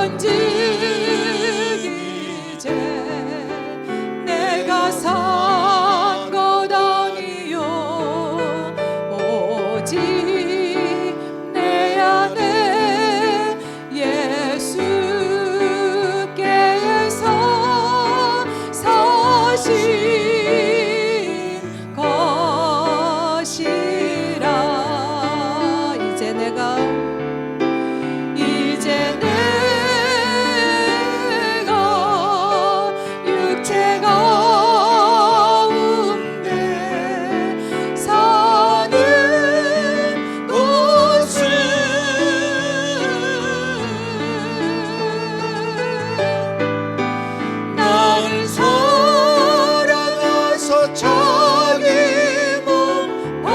그런즉 이제 내가 산 것 아니요 오직 내 안에 예수께서 사신 것이라. 이제 내가 육체 가운데 사는 것은 나를 사랑하사 자기 몸 버리신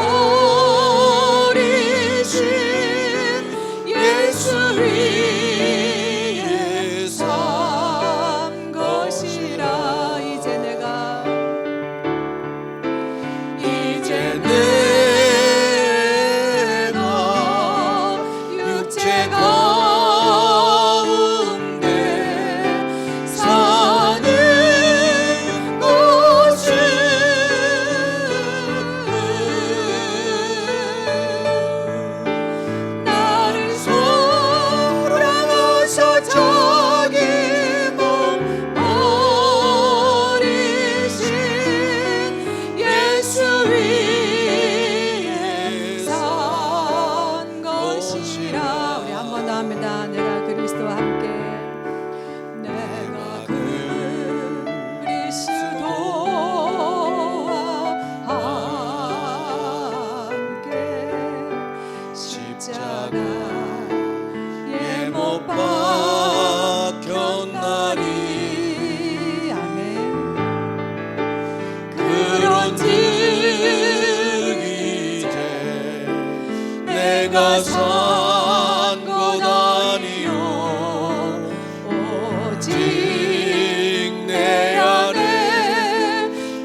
예수 위에 산 것이라. 이제 내가 육체 가운데 사는 것은 나를 사랑하사 자기 몸 버리신 예수 위에 산 것이라. 우리 한 번 더 합니다. 내가 그리스도와 함께, 내가 그리스도와 함께 십자가에 못 박혔나니. 아멘. 그런즉 이제 내가 산 것 아니요 오직 내 안에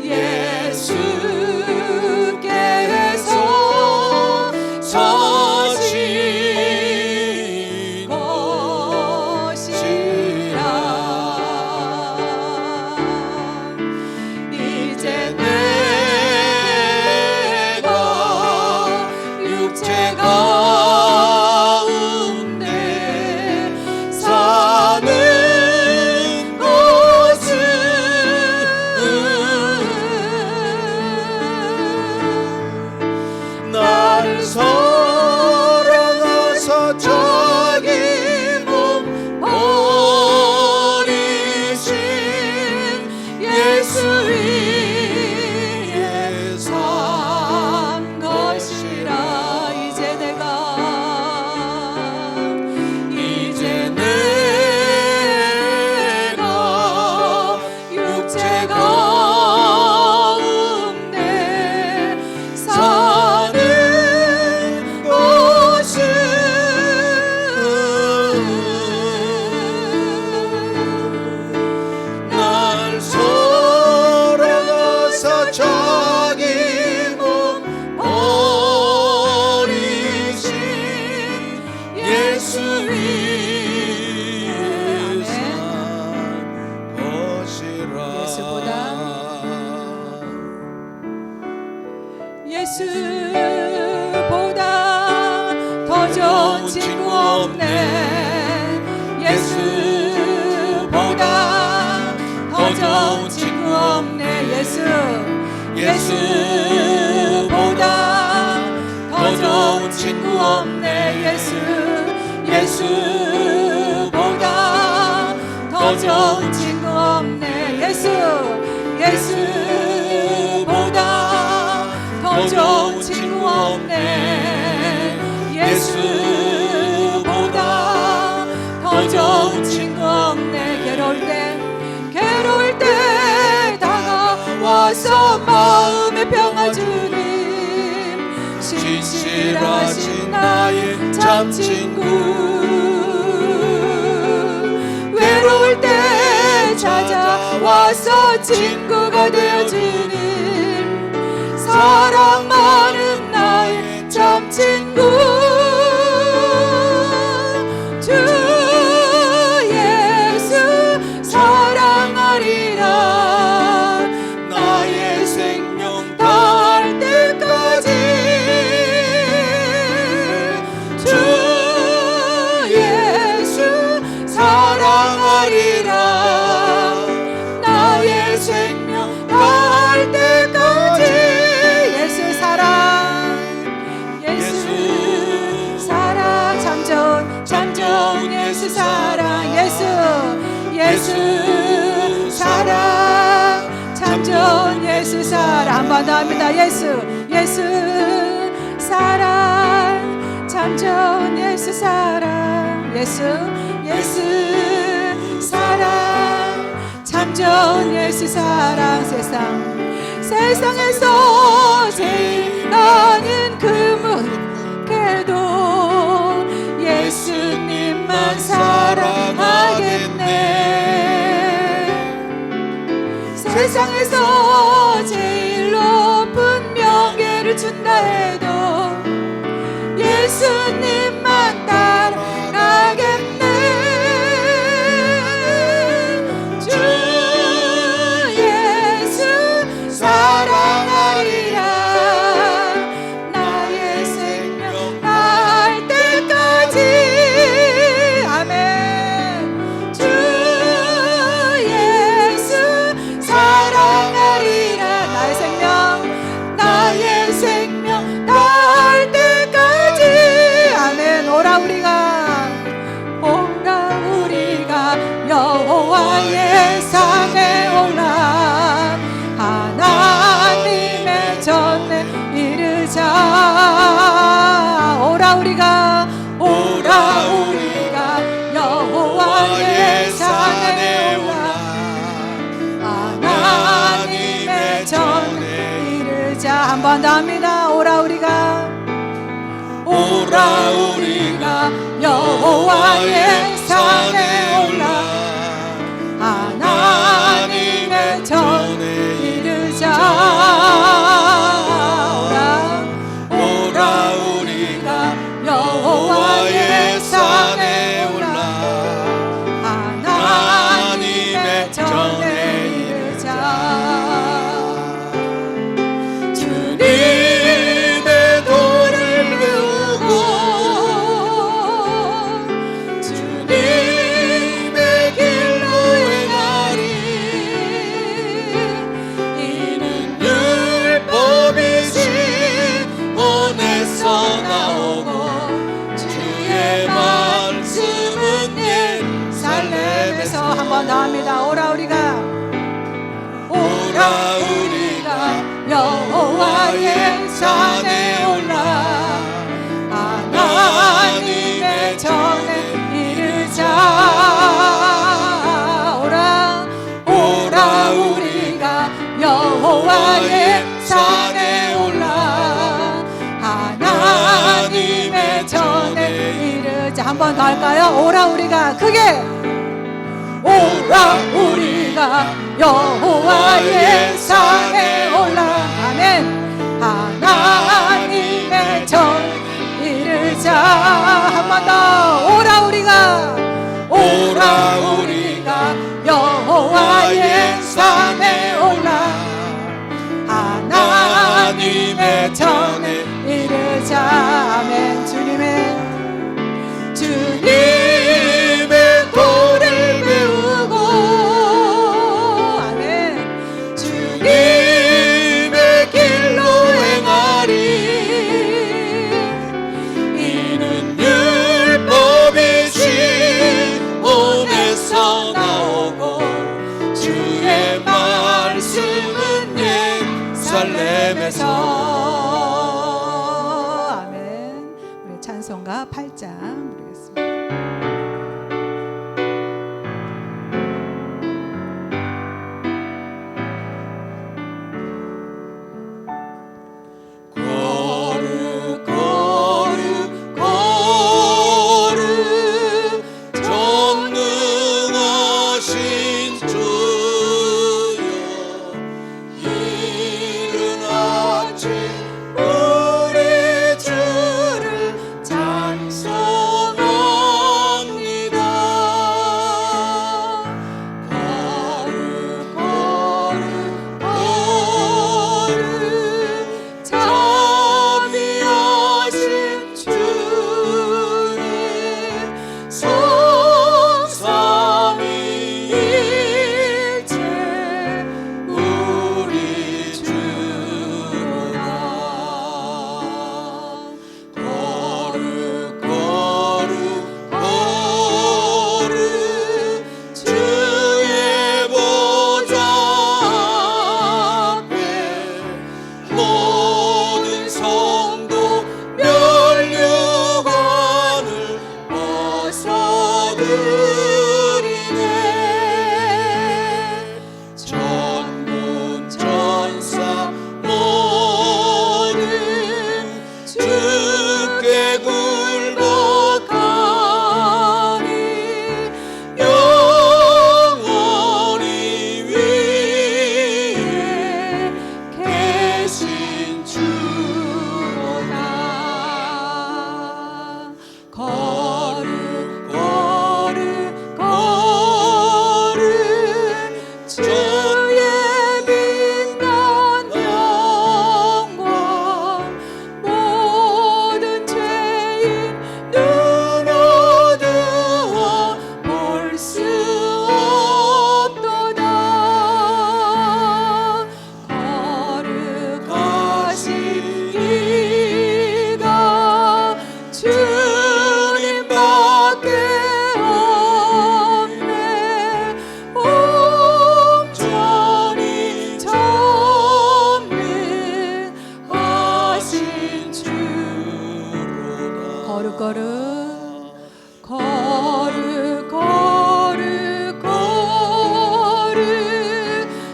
예수께서 사신 것이라. 이제 내가 육체 가운데 사는 것은 나를 사랑하사 자기 몸 버리신 예수 위에 산 것이라. 이제 내가 육체 가운데 사는 것은 날 사랑하사 자기 몸 버리신 예수 위에 산 것이라. 예수보다 더 좋은 친구 없네. 예수보다 더 좋은 친구 없네. 예수보다 더 좋은 친구 없네. 예수보다 더 좋은 친구 없네. 예수보다 더 좋은 친구 없네. 예수보다 더 좋은 친구 없네. 괴로울 때 다가와서 마음의 평화 주님, 신실하신 나의 참 친구. 외로울 때 찾아와서 친구가 되어주는 사랑 많은 나의 참 친구. 주 예수 사랑 예수 예수 사랑 참 좋은 예수 사랑 한 번 더 합니다. 예수 예수 사랑 참 좋은 예수 사랑 예수 예수 사랑 참 좋은 예수 사랑 세상에서 제일 나는 그물게도 예수님만 사랑하겠네. 세상에서 제일 높은 명예를 준다 해도 예수님만 따라가겠네. 주 예수 사랑하리라 나의 생명 날 때까지. 아멘. 주 예수 사랑하리라 나의 생명 날 때까지. 아멘. 오라 우리가 여호와의 산에 올라 하나님의 전에 이르자. 오라 우리가 여호와의 산에 올라 하나님의 전에 이르자. 한 번 더 합니다. 오라 우리가 여호와의 산에 올라 하나님의 전에 이르자. 오라 우리가 여호와의 산에 올라 하나님의 전에 이르자. 주님의 도를 배우고 주님의 길로 행하리. 이는 율법이신 본에서 나오고 주의 말씀은 예루살렘에서. 한 번 더 합니다. 오라 우리가 여호와의 산에 올라 하나님의 전에 이르자. 오라 우리가 여호와의 산에 올라 하나님의 전에 이르자. 한 번 더 할까요? 오라 우리가 크게. 오라 우리가 여호와의 산에 올라. 아멘. 하나님의 전 이르자. 한 번 더. 오라 우리가 여호와의 산에 올라 하나님의 전에 이르자. 아멘. 주님의 도를 배우고 아멘. 주님의 길로 행하리. 이는 율법이신 본에서 나오고 주의 말씀은 예루살렘에서. 아멘. 우리 찬송가 8장 부르겠습니다. 우리 주를 찬송합니다. 드리네. 전문 전사 모든 주께 굴복하니 영원히 위에 계신 주로다. 거룩 거룩 거룩 주의 빛난 영광. 모든 죄인 눈 어두워 볼 수 없도다. 거룩하신 이가 주님밖에 없네. 온전히 전능하신 주로다. 거룩 거룩 거룩 거룩 거룩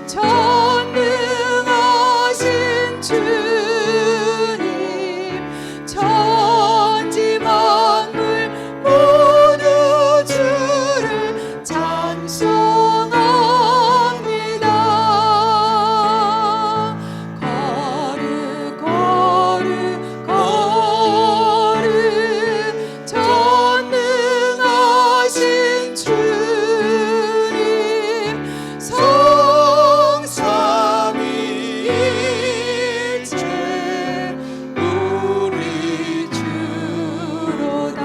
전능하신 주님. 천지 만물 모두 주를 찬송합니다. 거룩 거룩 거룩 전능하신 주님. 성삼위일체 우리 주로다.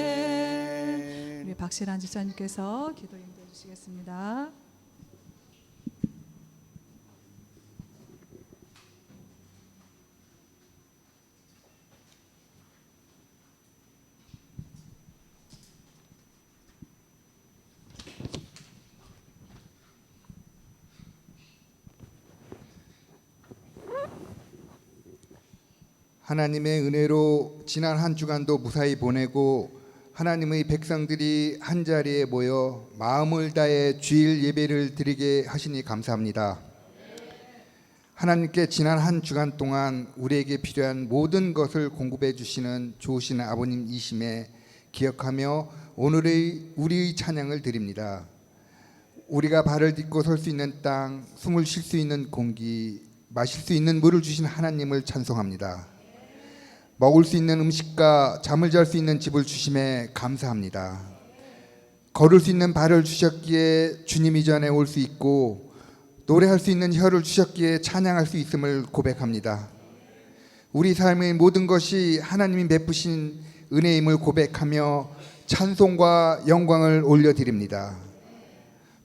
아멘. 우리 박신환 지사님께서 기도 인도해 주시겠습니다. 하나님의 은혜로 지난 한 주간도 무사히 보내고 하나님의 백성들이 한자리에 모여 마음을 다해 주일 예배를 드리게 하시니 감사합니다. 하나님께 지난 한 주간 동안 우리에게 필요한 모든 것을 공급해 주시는 좋으신 아버님이심에 기억하며 오늘의 우리의 찬양을 드립니다. 우리가 발을 딛고 설 수 있는 땅, 숨을 쉴 수 있는 공기, 마실 수 있는 물을 주신 하나님을 찬송합니다. 먹을 수 있는 음식과 잠을 잘 수 있는 집을 주심에 감사합니다. 걸을 수 있는 발을 주셨기에 주님 이전에 올 수 있고 노래할 수 있는 혀를 주셨기에 찬양할 수 있음을 고백합니다. 우리 삶의 모든 것이 하나님이 베푸신 은혜임을 고백하며 찬송과 영광을 올려드립니다.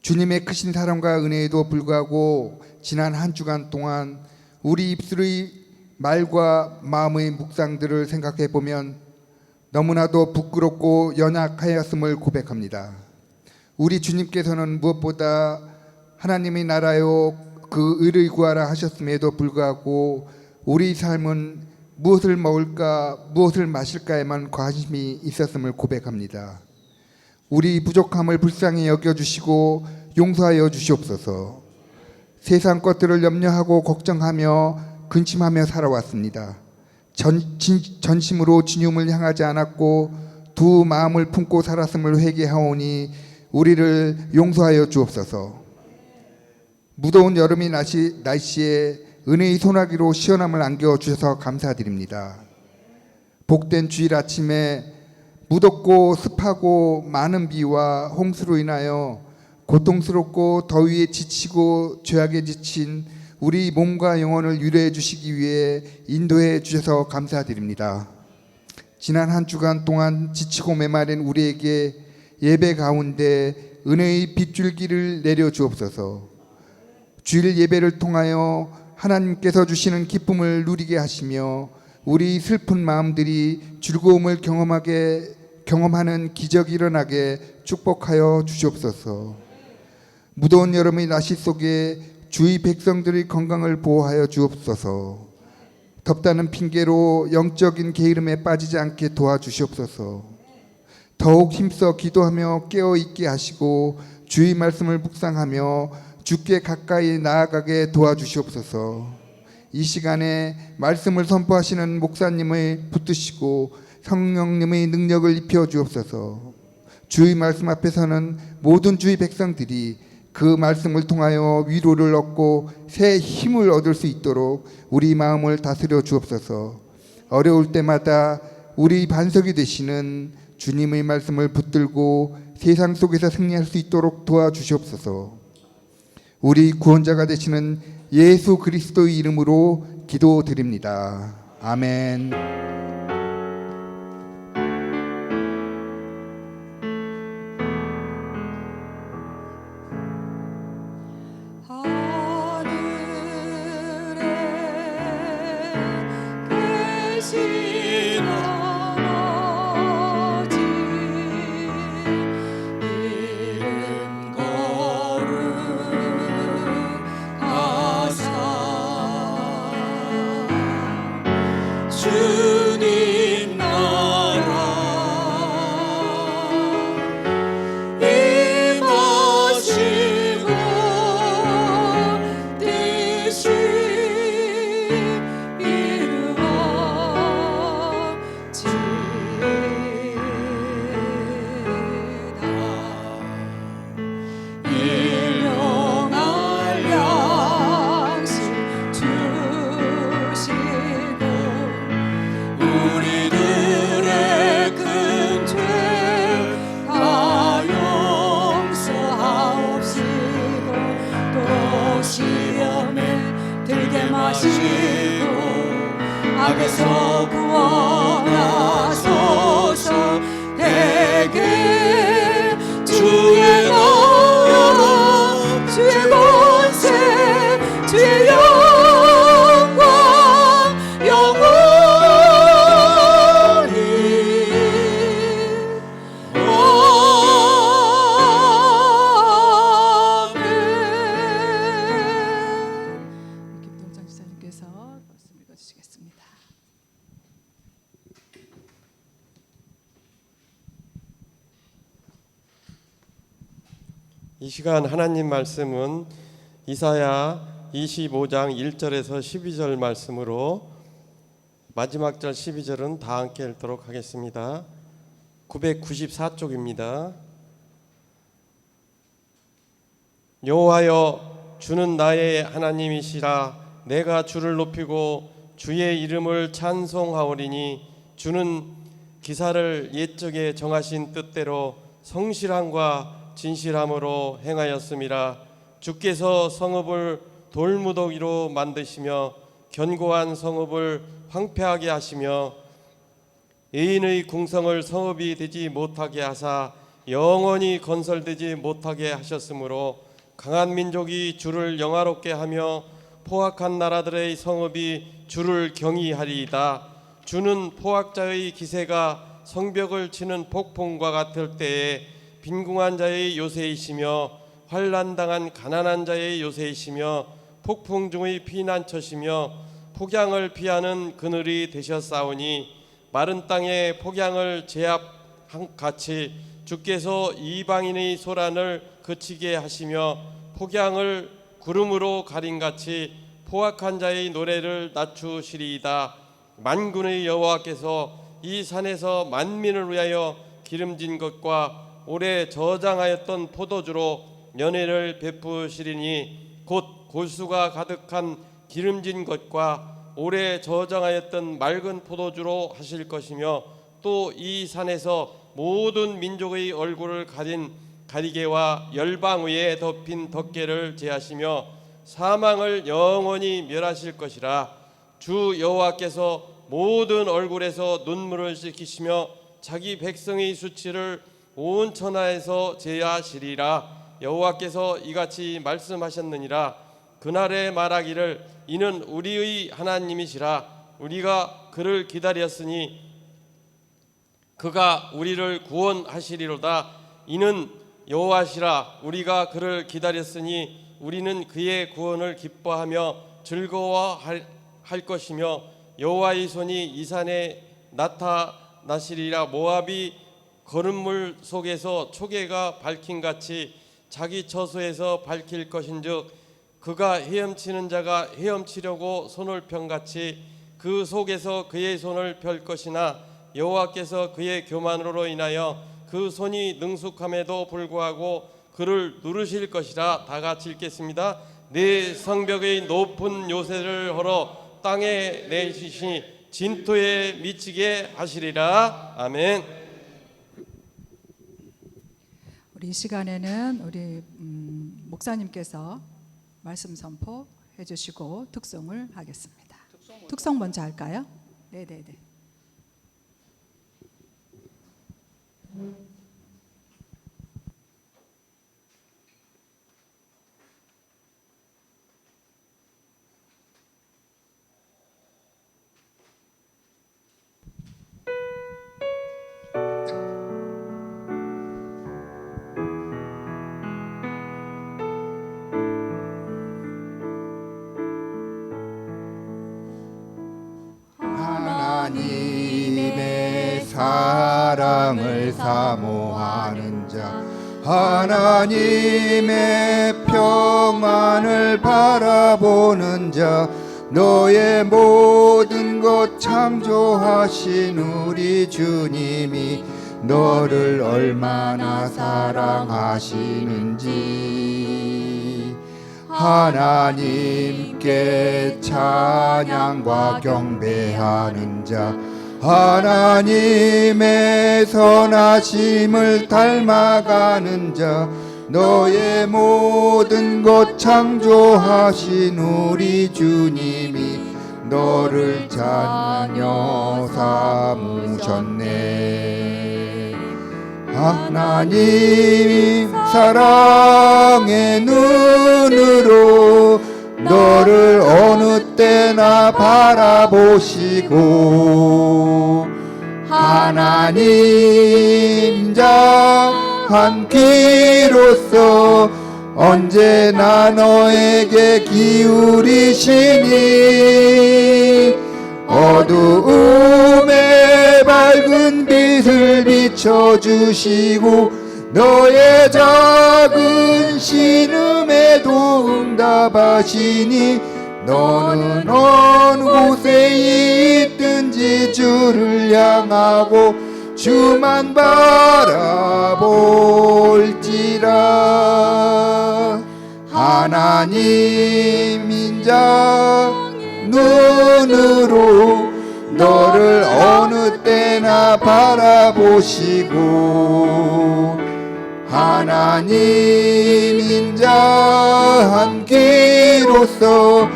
주님의 크신 사랑과 은혜에도 불구하고 지난 한 주간 동안 우리 입술의 말과 마음의 묵상들을 생각해 보면 너무나도 부끄럽고 연약하였음을 고백합니다. 우리 주님께서는 무엇보다 하나님의 나라요 그 의를 구하라 하셨음에도 불구하고 우리 삶은 무엇을 먹을까 무엇을 마실까에만 관심이 있었음을 고백합니다. 우리 부족함을 불쌍히 여겨주시고 용서하여 주시옵소서. 세상 것들을 염려하고 걱정하며 근심하며 살아왔습니다. 전심으로 주님을 향하지 않았고 두 마음을 품고 살았음을 회개하오니 우리를 용서하여 주옵소서. 무더운 여름의 날씨에 은혜의 소나기로 시원함을 안겨주셔서 감사드립니다. 복된 주일 아침에 무덥고 습하고 많은 비와 홍수로 인하여 고통스럽고 더위에 지치고 죄악에 지친 우리 몸과 영혼을 위로해 주시기 위해 인도해 주셔서 감사드립니다. 지난 한 주간 동안 지치고 메마른 우리에게 예배 가운데 은혜의 빗줄기를 내려 주옵소서. 주일 예배를 통하여 하나님께서 주시는 기쁨을 누리게 하시며 우리 슬픈 마음들이 즐거움을 경험하는 기적이 일어나게 축복하여 주시옵소서. 무더운 여름의 날씨 속에 주의 백성들의 건강을 보호하여 주옵소서. 덥다는 핑계로 영적인 게으름에 빠지지 않게 도와주시옵소서. 더욱 힘써 기도하며 깨어있게 하시고 주의 말씀을 묵상하며 주께 가까이 나아가게 도와주시옵소서. 이 시간에 말씀을 선포하시는 목사님을 붙드시고 성령님의 능력을 입혀 주옵소서. 주의 말씀 앞에서는 모든 주의 백성들이 그 말씀을 통하여 위로를 얻고 새 힘을 얻을 수 있도록 우리 마음을 다스려 주옵소서. 어려울 때마다 우리 반석이 되시는 주님의 말씀을 붙들고 세상 속에서 승리할 수 있도록 도와주시옵소서. 우리 구원자가 되시는 예수 그리스도의 이름으로 기도드립니다. 아멘. 주님 나라 임하시고 뜻이 이루어지다. 일용할 양식 주시고 우리들의 큰 죄 다 용서하옵시고 또 시험에 들게 마시고 악에서 구원하소서. 대개 주의 나라 주의 권세 주의 영광 영원히 아멘. 김동장 지사님께서 말씀 읽어주시겠습니다. 이 시간 하나님 말씀은 이사야 25장 1절에서 12절 말씀으로 마지막 절 12절은 다 함께 읽도록 하겠습니다. 994쪽입니다. 여호와여 주는 나의 하나님이시라. 내가 주를 높이고 주의 이름을 찬송하오리니 주는 기사를 옛적에 정하신 뜻대로 성실함과 진실함으로 행하였음이라. 주께서 성읍을 돌무더기로 만드시며 견고한 성읍을 황폐하게 하시며 의인의 궁성을 성읍이 되지 못하게 하사 영원히 건설되지 못하게 하셨으므로 강한 민족이 주를 영화롭게 하며 포악한 나라들의 성읍이 주를 경외하리이다. 주는 포악자의 기세가 성벽을 치는 폭풍과 같을 때에 빈궁한 자의 요새이시며 환난당한 가난한 자의 요새이시며 폭풍 중의 피난처시며 폭양을 피하는 그늘이 되셨사오니 마른 땅에 폭양을 제압한같이 주께서 이방인의 소란을 그치게 하시며 폭양을 구름으로 가린같이 포악한 자의 노래를 낮추시리이다. 만군의 여호와께서 이 산에서 만민을 위하여 기름진 것과 오래 저장하였던 포도주로 연회를 베푸시리니 곧 골수가 가득한 기름진 것과 오래 저장하였던 맑은 포도주로 하실 것이며 또 이 산에서 모든 민족의 얼굴을 가린 가리개와 열방 위에 덮인 덮개를 제하시며 사망을 영원히 멸하실 것이라. 주 여호와께서 모든 얼굴에서 눈물을 씻기시며 자기 백성의 수치를 온 천하에서 제하시리라. 여호와께서 이같이 말씀하셨느니라. 그날에 말하기를 이는 우리의 하나님이시라. 우리가 그를 기다렸으니 그가 우리를 구원하시리로다. 이는 여호와시라. 우리가 그를 기다렸으니 우리는 그의 구원을 기뻐하며 즐거워할 것이며 여호와의 손이 이 산에 나타나시리라. 모압이 거름물 속에서 초계가 밝힌 같이 자기 처소에서 밝힐 것인즉 그가 헤엄치는 자가 헤엄치려고 손을 편 같이 그 속에서 그의 손을 펼 것이나 여호와께서 그의 교만으로 인하여 그 손이 능숙함에도 불구하고 그를 누르실 것이라. 다 같이 읽겠습니다. 내 성벽의 높은 요새를 헐어 땅에 내시니 진토에 미치게 하시리라. 아멘. 우리 이 시간에는 우리 목사님께서 말씀 선포해 주시고 특송을 하겠습니다. 특송 먼저 할까요? 네네네. 하나님의 사랑을 사모하는 자, 하나님의 평안을 바라보는 자, 너의 모든 것 창조하신 우리 주님이 너를 얼마나 사랑하시는지 하나님께 찬양과 경배하는 자, 하나님의 선하심을 닮아가는 자, 너의 모든 것 창조하신 우리 주님이 너를 자녀 삼으셨네. 하나님이 사랑의 눈으로 너를 어느 때나 바라보시고 하나님 자 한 귀로서 언제나 너에게 기울이시니 어두움에 밝은 빛을 비춰주시고 너의 작은 신음에도 응답하시니 너는 어느 곳에 있든지 주를 향하고 주만 바라볼지라. 하나님 인자 눈으로 너를 어느 때나 바라보시고 하나님 인자 한 귀로서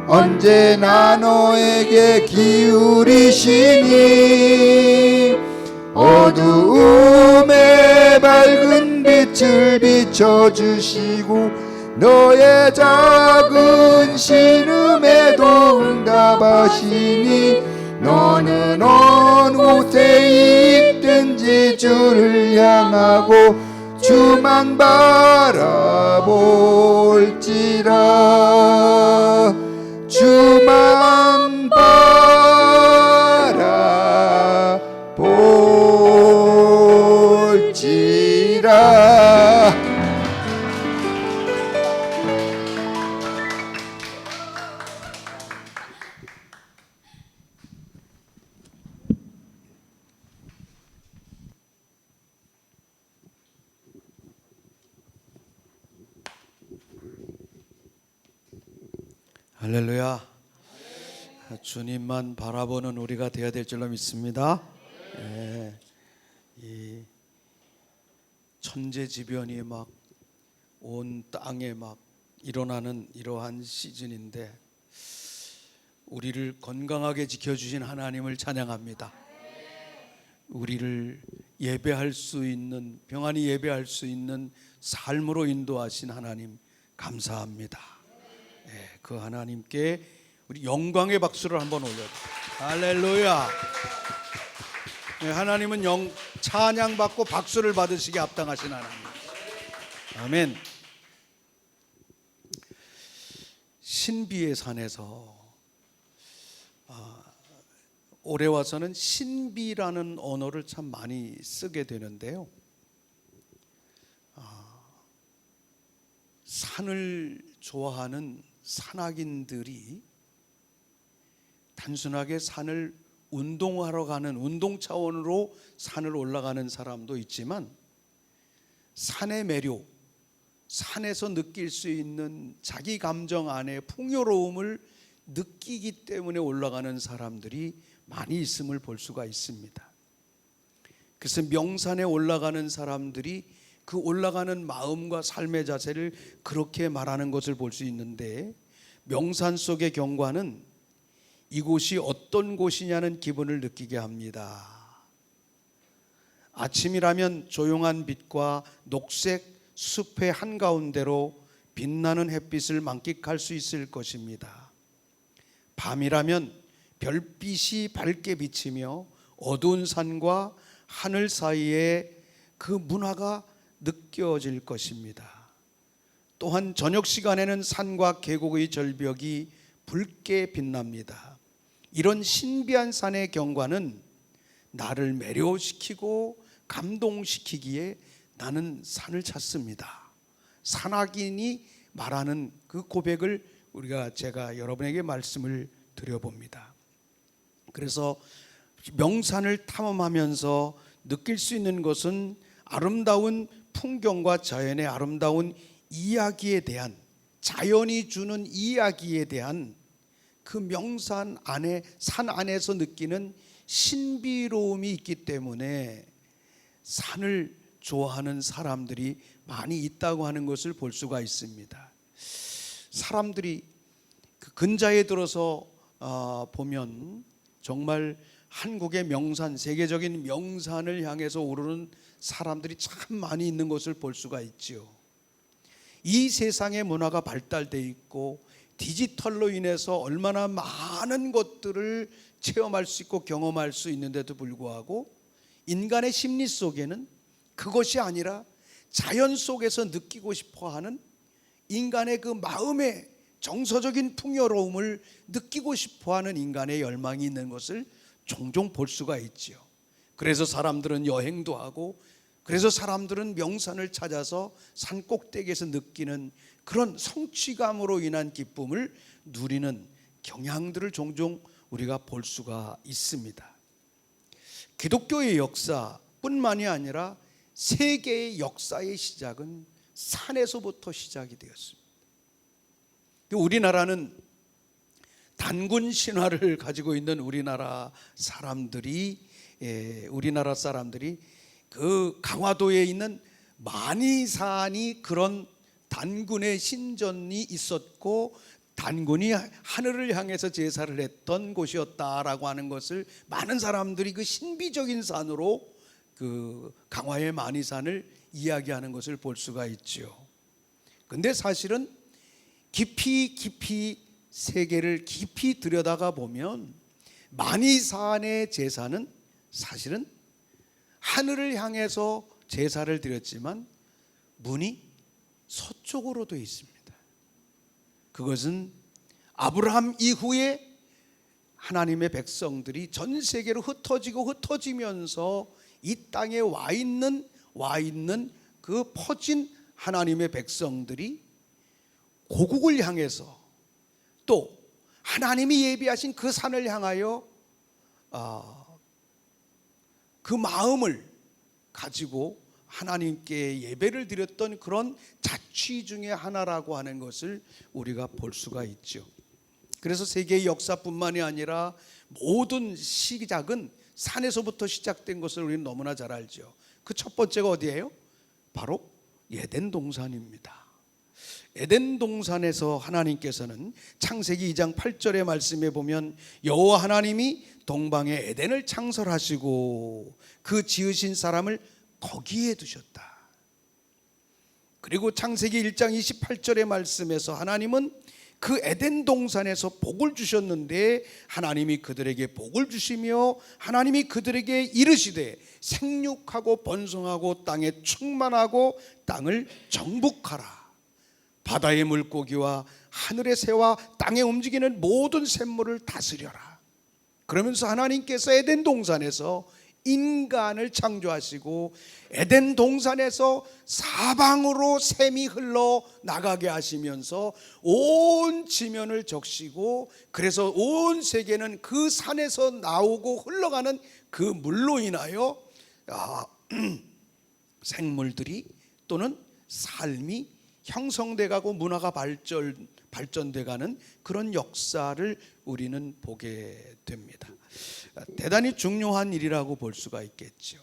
언제나 너에게 기울이시니 어두움에 밝은 빛을 비춰주시고 너의 작은 신음에도 응답하시니 너는 어느 곳에 있든지 주를 향하고 주만 바라볼지라. 주만 바라볼지라. 할렐루야. 주님만 바라보는 우리가 되어야 될 줄로 믿습니다. 네. 이 천재지변이 막 온 땅에 막 일어나는 이러한 시즌인데 우리를 건강하게 지켜주신 하나님을 찬양합니다. 우리를 예배할 수 있는, 평안히 예배할 수 있는 삶으로 인도하신 하나님 감사합니다. 네, 그 하나님께 우리 영광의 박수를 한번 올려드립니다. 할렐루야. 네, 하나님은 찬양받고 박수를 받으시게 합당하신 하나님. 아멘. 신비의 산에서 올해 와서는 신비라는 언어를 참 많이 쓰게 되는데요. 산을 좋아하는 산악인들이 단순하게 산을 운동하러 가는 운동 차원으로 산을 올라가는 사람도 있지만 산의 매력, 산에서 느낄 수 있는 자기 감정 안에 풍요로움을 느끼기 때문에 올라가는 사람들이 많이 있음을 볼 수가 있습니다. 그래서 명산에 올라가는 사람들이 그 올라가는 마음과 삶의 자세를 그렇게 말하는 것을 볼 수 있는데, 명산 속의 경관은 이곳이 어떤 곳이냐는 기분을 느끼게 합니다. 아침이라면 조용한 빛과 녹색 숲의 한가운데로 빛나는 햇빛을 만끽할 수 있을 것입니다. 밤이라면 별빛이 밝게 비치며 어두운 산과 하늘 사이에 그 문화가 느껴질 것입니다. 또한 저녁 시간에는 산과 계곡의 절벽이 붉게 빛납니다. 이런 신비한 산의 경관은 나를 매료시키고 감동시키기에 나는 산을 찾습니다. 산악인이 말하는 그 고백을 제가 여러분에게 말씀을 드려봅니다. 그래서 명산을 탐험하면서 느낄 수 있는 것은 아름다운 풍경과 자연의 아름다운 이야기에 대한, 자연이 주는 이야기에 대한 그 명산 안에, 산 안에서 느끼는 신비로움이 있기 때문에 산을 좋아하는 사람들이 많이 있다고 하는 것을 볼 수가 있습니다. 사람들이 그 근자에 들어서 보면 정말 한국의 명산, 세계적인 명산을 향해서 오르는 사람들이 참 많이 있는 것을 볼 수가 있죠. 이 세상의 문화가 발달되어 있고 디지털로 인해서 얼마나 많은 것들을 체험할 수 있고 경험할 수 있는데도 불구하고 인간의 심리 속에는 그것이 아니라 자연 속에서 느끼고 싶어하는 인간의 그 마음의 정서적인 풍요로움을 느끼고 싶어하는 인간의 열망이 있는 것을 종종 볼 수가 있지요. 그래서 사람들은 여행도 하고, 그래서 사람들은 명산을 찾아서 산 꼭대기에서 느끼는 그런 성취감으로 인한 기쁨을 누리는 경향들을 종종 우리가 볼 수가 있습니다. 기독교의 역사뿐만이 아니라 세계의 역사의 시작은 산에서부터 시작이 되었습니다. 우리나라는 단군 신화를 가지고 있는 우리나라 사람들이 그 강화도에 있는 만이산이 그런 단군의 신전이 있었고 단군이 하늘을 향해서 제사를 했던 곳이었다라고 하는 것을 많은 사람들이 그 신비적인 산으로 그 강화의 만이산을 이야기하는 것을 볼 수가 있죠. 근데 사실은 깊이 세계를 깊이 들여다가 보면 만이산의 제사는 사실은 하늘을 향해서 제사를 드렸지만 문이 서쪽으로 되어 있습니다. 그것은 아브라함 이후에 하나님의 백성들이 전 세계로 흩어지면서 이 땅에 와 있는 그 퍼진 하나님의 백성들이 고국을 향해서 또 하나님이 예비하신 그 산을 향하여 그 마음을 가지고 하나님께 예배를 드렸던 그런 자취 중에 하나라고 하는 것을 우리가 볼 수가 있죠. 그래서 세계의 역사뿐만이 아니라 모든 시작은 산에서부터 시작된 것을 우리는 너무나 잘 알죠. 그 첫 번째가 어디예요? 바로 에덴 동산입니다. 에덴 동산에서 하나님께서는 창세기 2장 8절의 말씀에 보면 여호와 하나님이 동방에 에덴을 창설하시고 그 지으신 사람을 거기에 두셨다. 그리고 창세기 1장 28절의 말씀에서 하나님은 그 에덴 동산에서 복을 주셨는데 하나님이 그들에게 복을 주시며 하나님이 그들에게 이르시되 생육하고 번성하고 땅에 충만하고 땅을 정복하라. 바다의 물고기와 하늘의 새와 땅에 움직이는 모든 샘물을 다스려라. 그러면서 하나님께서 에덴 동산에서 인간을 창조하시고 에덴 동산에서 사방으로 샘이 흘러 나가게 하시면서 온 지면을 적시고, 그래서 온 세계는 그 산에서 나오고 흘러가는 그 물로 인하여 생물들이 또는 삶이 형성돼 가고 문화가 발전돼 가는 그런 역사를 우리는 보게 됩니다. 대단히 중요한 일이라고 볼 수가 있겠죠.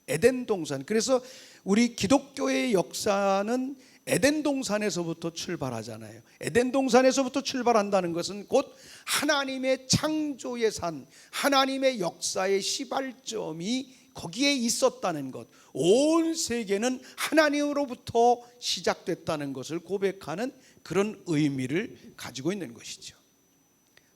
에덴 동산. 그래서 우리 기독교의 역사는 에덴 동산에서부터 출발하잖아요. 에덴 동산에서부터 출발한다는 것은 곧 하나님의 창조의 산, 하나님의 역사의 시발점이 거기에 있었다는 것, 온 세계는 하나님으로부터 시작됐다는 것을 고백하는 그런 의미를 가지고 있는 것이죠.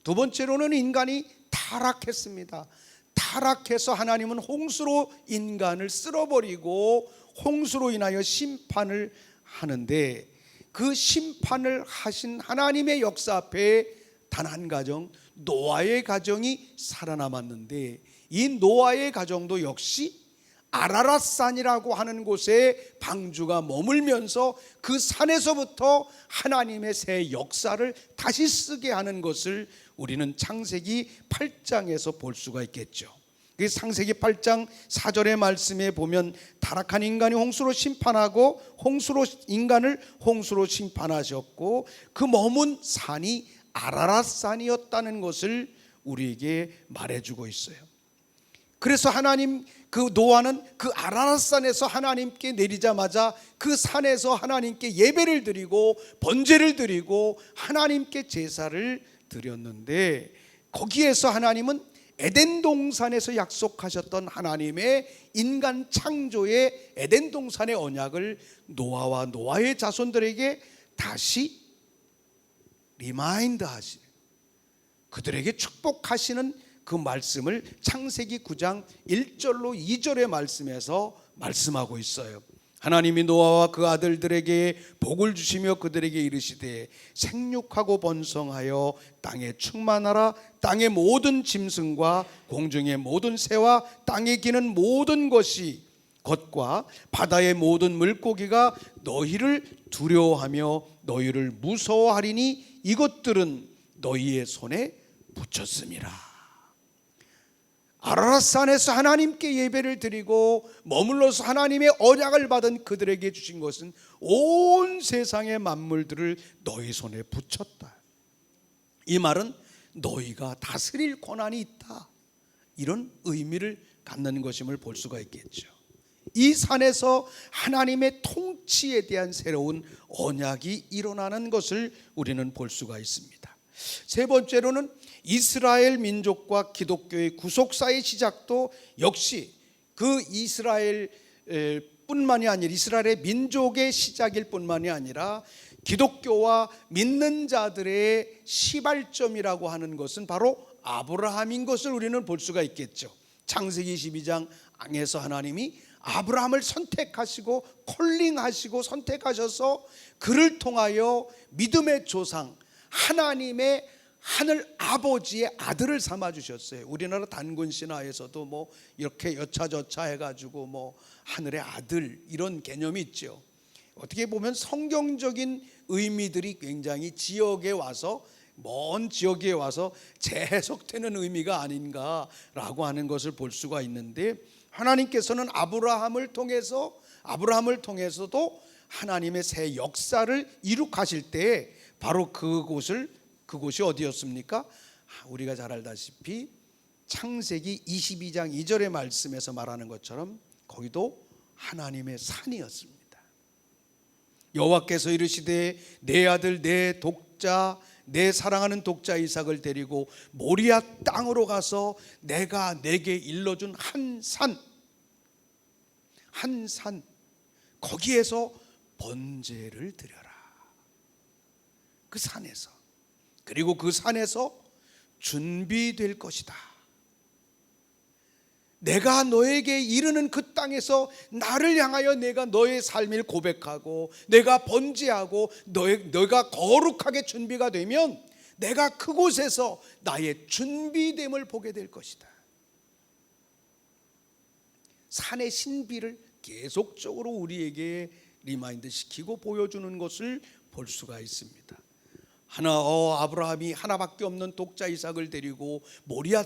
두 번째로는 인간이 타락했습니다. 타락해서 하나님은 홍수로 인간을 쓸어버리고 홍수로 인하여 심판을 하는데, 그 심판을 하신 하나님의 역사 앞에 단 한 가정, 노아의 가정이 살아남았는데, 이 노아의 가정도 역시 아라랏산이라고 하는 곳에 방주가 머물면서 그 산에서부터 하나님의 새 역사를 다시 쓰게 하는 것을 우리는 창세기 8장에서 볼 수가 있겠죠. 그 창세기 8장 4절의 말씀에 보면 타락한 인간이 홍수로 심판하고 인간을 홍수로 심판하셨고 그 머문 산이 아라랏산이었다는 것을 우리에게 말해주고 있어요. 그래서 하나님, 그 노아는 그 아라랏산에서 하나님께 내리자마자 그 산에서 하나님께 예배를 드리고 번제를 드리고 하나님께 제사를 드렸는데, 거기에서 하나님은 에덴 동산에서 약속하셨던 하나님의 인간 창조의 에덴 동산의 언약을 노아와 노아의 자손들에게 다시 리마인드 하시, 그들에게 축복하시는 그 말씀을 창세기 9장 1절로 2절의 말씀에서 말씀하고 있어요. 하나님이 노아와 그 아들들에게 복을 주시며 그들에게 이르시되 생육하고 번성하여 땅에 충만하라. 땅의 모든 짐승과 공중의 모든 새와 땅에 기는 모든 것이 것과 바다의 모든 물고기가 너희를 두려워하며 너희를 무서워하리니 이것들은 너희의 손에 붙였음이라. 아라랏산에서 하나님께 예배를 드리고 머물러서 하나님의 언약을 받은 그들에게 주신 것은 온 세상의 만물들을 너희 손에 붙였다. 이 말은 너희가 다스릴 권한이 있다, 이런 의미를 갖는 것임을 볼 수가 있겠죠. 이 산에서 하나님의 통치에 대한 새로운 언약이 일어나는 것을 우리는 볼 수가 있습니다. 세 번째로는 이스라엘 민족과 기독교의 구속사의 시작도 역시 그 이스라엘 뿐만이 아니라 이스라엘의 민족의 시작일 뿐만이 아니라 기독교와 믿는 자들의 시발점이라고 하는 것은 바로 아브라함인 것을 우리는 볼 수가 있겠죠. 창세기 22장에서 하나님이 아브라함을 선택하시고 콜링하시고 선택하셔서 그를 통하여 믿음의 조상 하나님의 하늘 아버지의 아들을 삼아 주셨어요. 우리나라 단군 신화에서도 뭐 이렇게 여차저차 해가지고 뭐 하늘의 아들 이런 개념이 있죠. 어떻게 보면 성경적인 의미들이 굉장히 지역에 와서 먼 지역에 와서 재해석되는 의미가 아닌가라고 하는 것을 볼 수가 있는데, 하나님께서는 아브라함을 통해서도 하나님의 새 역사를 이룩하실 때 바로 그곳이 어디였습니까? 우리가 잘 알다시피 창세기 22장 2절의 말씀에서 말하는 것처럼 거기도 하나님의 산이었습니다. 여호와께서 이르시되 내 아들 내 독자 내 사랑하는 독자 이삭을 데리고 모리아 땅으로 가서 내가 내게 일러준 한 산 거기에서 번제를 드려라. 그 산에서, 그리고 그 산에서 준비될 것이다. 내가 너에게 이르는 그 땅에서 나를 향하여 내가 너의 삶을 고백하고 내가 번제하고 너가 거룩하게 준비가 되면 내가 그곳에서 나의 준비됨을 보게 될 것이다. 산의 신비를 계속적으로 우리에게 리마인드 시키고 보여주는 것을 볼 수가 있습니다. 아브라함이 하나밖에 없는 독자 이삭을 데리고 모리아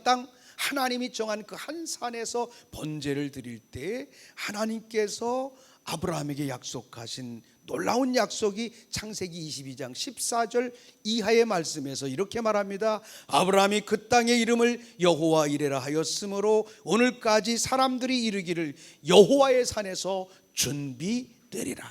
땅 하나님이 정한 그 한 산에서 번제를 드릴 때 하나님께서 아브라함에게 약속하신 놀라운 약속이 창세기 22장 14절 이하의 말씀에서 이렇게 말합니다. 아브라함이 그 땅의 이름을 여호와 이레라 하였으므로 오늘까지 사람들이 이르기를 여호와의 산에서 준비되리라.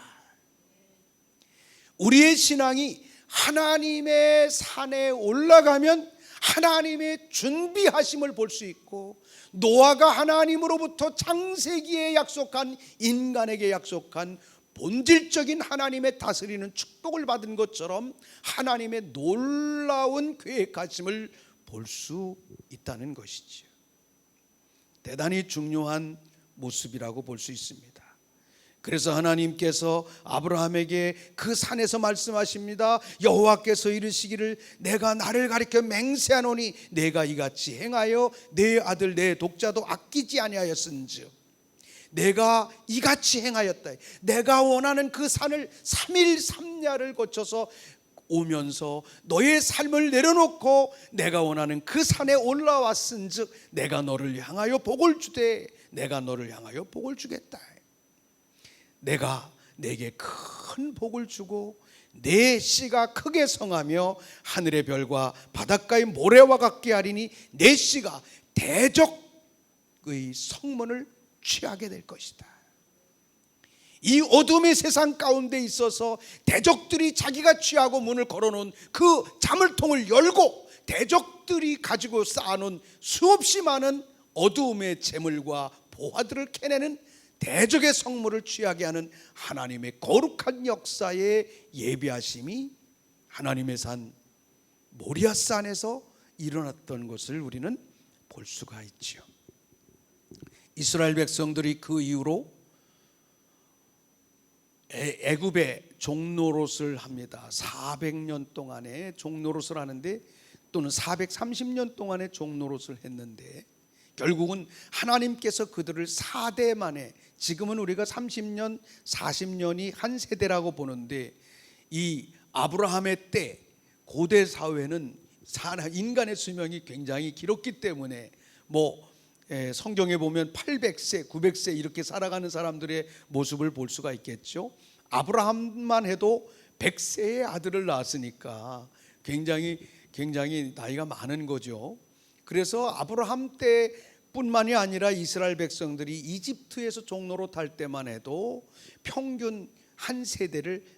우리의 신앙이 하나님의 산에 올라가면 하나님의 준비하심을 볼 수 있고, 노아가 하나님으로부터 창세기에 약속한, 인간에게 약속한 본질적인 하나님의 다스리는 축복을 받은 것처럼 하나님의 놀라운 계획하심을 볼 수 있다는 것이지요. 대단히 중요한 모습이라고 볼 수 있습니다. 그래서 하나님께서 아브라함에게 그 산에서 말씀하십니다. 여호와께서 이르시기를 내가 나를 가리켜 맹세하노니 내가 이같이 행하여 내 아들 내 독자도 아끼지 아니하였은즉 내가 이같이 행하였다. 내가 원하는 그 산을 3일 3야를 거쳐서 오면서 너의 삶을 내려놓고 내가 원하는 그 산에 올라왔은즉 내가 너를 향하여 복을 주되 내가 너를 향하여 복을 주겠다. 내가 내게 큰 복을 주고 내 씨가 크게 성하며 하늘의 별과 바닷가의 모래와 같게 하리니 내 씨가 대적의 성문을 취하게 될 것이다. 이 어둠의 세상 가운데 있어서 대적들이 자기가 취하고 문을 걸어놓은 그 자물통을 열고 대적들이 가지고 쌓아놓은 수없이 많은 어두움의 재물과 보화들을 캐내는 대적의 성물을 취하게 하는 하나님의 거룩한 역사의 예비하심이 하나님의 산 모리아산에서 일어났던 것을 우리는 볼 수가 있죠. 이스라엘 백성들이 그 이후로 애굽에 종노릇을 합니다. 400년 동안의 종노릇을 하는데, 또는 430년 동안의 종노릇을 했는데 결국은 하나님께서 그들을 4대 만에, 지금은 우리가 30년 40년이 한 세대라고 보는데, 이 아브라함의 때 고대 사회는 인간의 수명이 굉장히 길었기 때문에 성경에 보면 800세 900세 이렇게 살아가는 사람들의 모습을 볼 수가 있겠죠. 아브라함만 해도 100세의 아들을 낳았으니까 굉장히 나이가 많은 거죠. 그래서 아브라함 때뿐만이 아니라 이스라엘 백성들이 이집트에서 종로로 탈 때만 해도 평균 한 세대를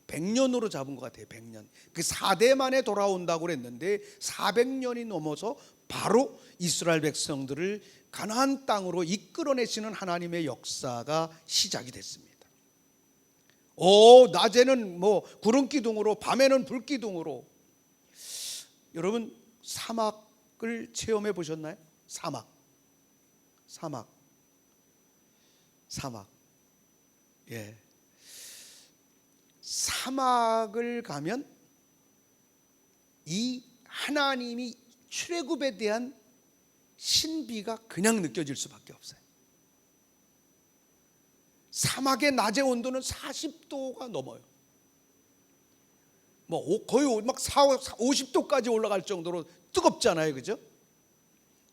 100년으로 잡은 것 같아요. 100년. 그 4대 만에 돌아온다고 그랬는데 400년이 넘어서 바로 이스라엘 백성들을 가나안 땅으로 이끌어내시는 하나님의 역사가 시작이 됐습니다. 낮에는 구름 기둥으로, 밤에는 불 기둥으로. 여러분, 사막을 체험해 보셨나요? 사막. 예. 사막을 가면 이 하나님이 출애굽에 대한 신비가 그냥 느껴질 수밖에 없어요. 사막의 낮의 온도는 40도가 넘어요. 거의 막 50도까지 올라갈 정도로 뜨겁잖아요, 그죠?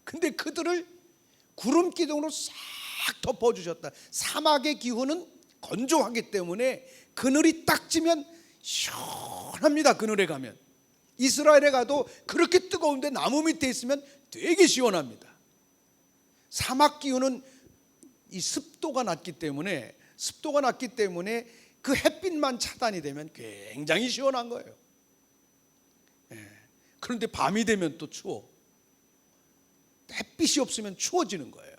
근데 그들을 구름 기둥으로 싹 덮어주셨다. 사막의 기후는 건조하기 때문에 그늘이 딱 지면 시원합니다. 그늘에 가면. 이스라엘에 가도 그렇게 뜨거운데 나무 밑에 있으면 되게 시원합니다. 사막 기후는 이 습도가 낮기 때문에 그 햇빛만 차단이 되면 굉장히 시원한 거예요. 그런데 밤이 되면 또 추워. 햇빛이 없으면 추워지는 거예요.